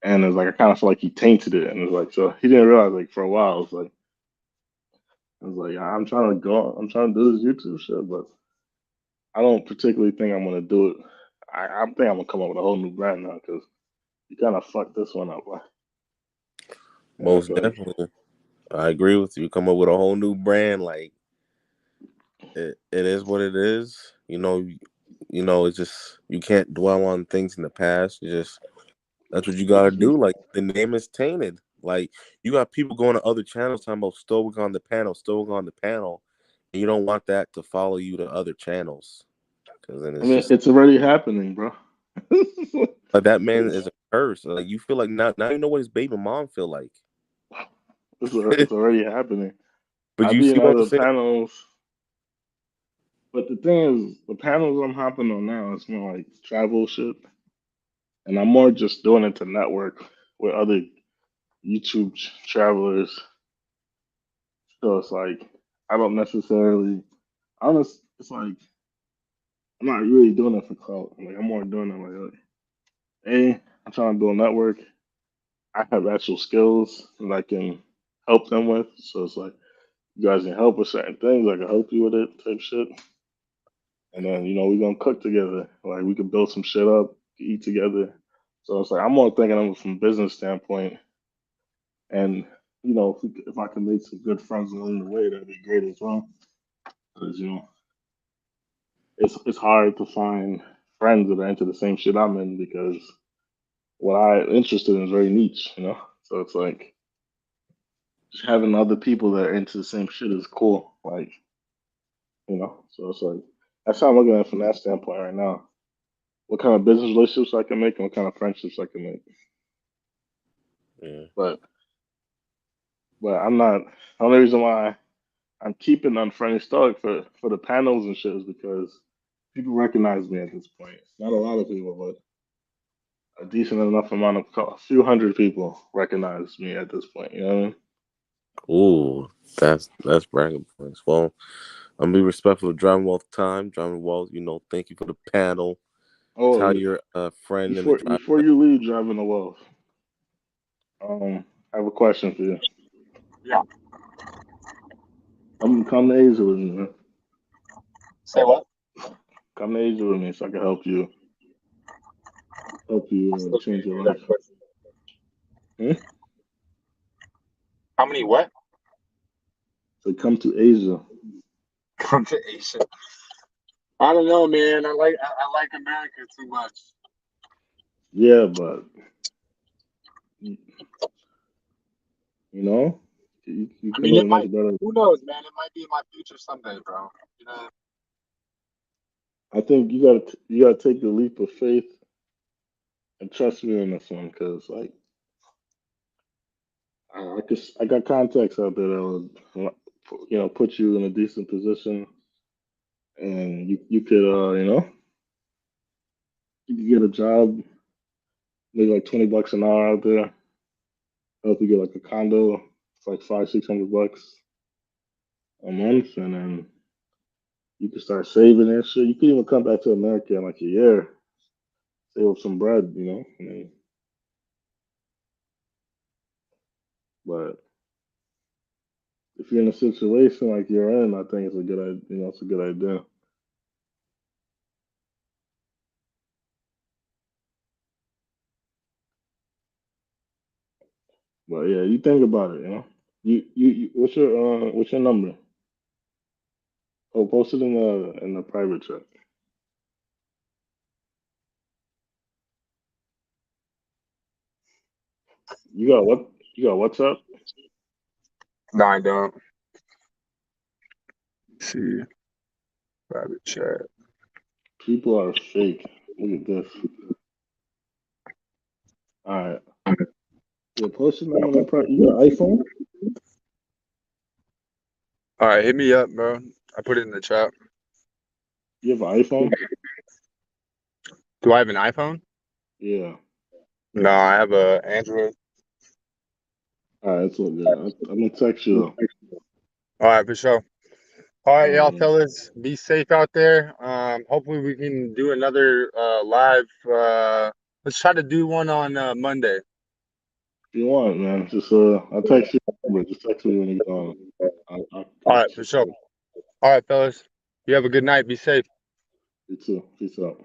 and it's like I kind of feel like he tainted it, and it's like so he didn't realize like for a while. I was like, I'm trying to go, I'm trying to do this YouTube shit, but I don't particularly think I'm gonna do it. I think I'm gonna come up with a whole new brand now because you kind of fucked this one up. And I Most feel like definitely. I agree with you. Come up with a whole new brand, like it is what it is. It's just you can't dwell on things in the past. That's what you gotta do. Like the name is tainted. Like you got people going to other channels talking about Stoic on the panel, and you don't want that to follow you to other channels. Because then I it's mean, just it's already happening, bro. like that man is a curse. Like you feel like now you know what his baby mom feel like. It's already happening. But I you be see in what I'm other saying? panels, but the thing is, the panels I'm hopping on now, it's more like travel shit, and I'm more just doing it to network with other YouTube travelers. So it's like I don't necessarily, honest. It's like I'm not really doing it for clout. Like I'm more doing it like, hey, I'm trying to build a network. I have actual skills that I can help them with. So it's like you guys can help with certain things. I can help you with it, type shit. And then we're gonna cook together. Like we could build some shit up, eat together. So it's like I'm more thinking of it from a business standpoint. And if I can make some good friends along the way, that'd be great as well. Because it's hard to find friends that are into the same shit I'm in because what I'm interested in is very niche. So it's like just having other people that are into the same shit is cool. So it's like that's how I'm looking at it from that standpoint right now. What kind of business relationships I can make and what kind of friendships I can make. Yeah. But I'm not. The only reason why I'm keeping Unfriendly Stoic for the panels and shit is because people recognize me at this point. Not a lot of people, but a decent enough amount of a few hundred people recognize me at this point. You know what I mean? Ooh, that's bragging points. Well, I'm gonna be respectful of Driving Wealth time. Driving Wealth, thank you for the panel. Oh, Tell your friend in the drive. before you leave Driving the Wealth, I have a question for you. Yeah. Come to Asia with me, man. Say what? Come to Asia with me so I can help you Still can't change your hear that life. question. Hmm? How many what? So come to Asia. Come to Asia. I don't know, man. I like America too much. Yeah, but you know, you I can mean, live it a might. much better. Who knows, man? It might be in my future someday, bro. You know. I think you gotta take the leap of faith and trust me on this one, because like I got contacts out there that would put you in a decent position, and you could you could get a job, maybe like $20 an hour out there, help you get like a condo, it's like 500-600 bucks a month, and then you can start saving and shit. You can even come back to America in like a year, save up some bread. I mean, but if you're in a situation like you're in, I think it's a good idea. It's a good idea. But yeah, you think about it. What's your number? Oh, post it in the private chat. You got what? You got WhatsApp? No, I don't. Let's see, private chat. People are fake. Look at this. All right. Yeah, post your number in the private. You got an iPhone? All right, hit me up, bro. I put it in the chat. You have an iPhone? Do I have an iPhone? Yeah. No, I have a Android. All right, that's all good. I'm gonna text you though. All right, for sure. All right, All right, y'all man. fellas, be safe out there. Hopefully we can do another live. Let's try to do one on Monday. you want, man. Just I'll text you. But just text me when you I'll All right, for sure. All right, fellas. You have a good night. Be safe. You too. Peace out.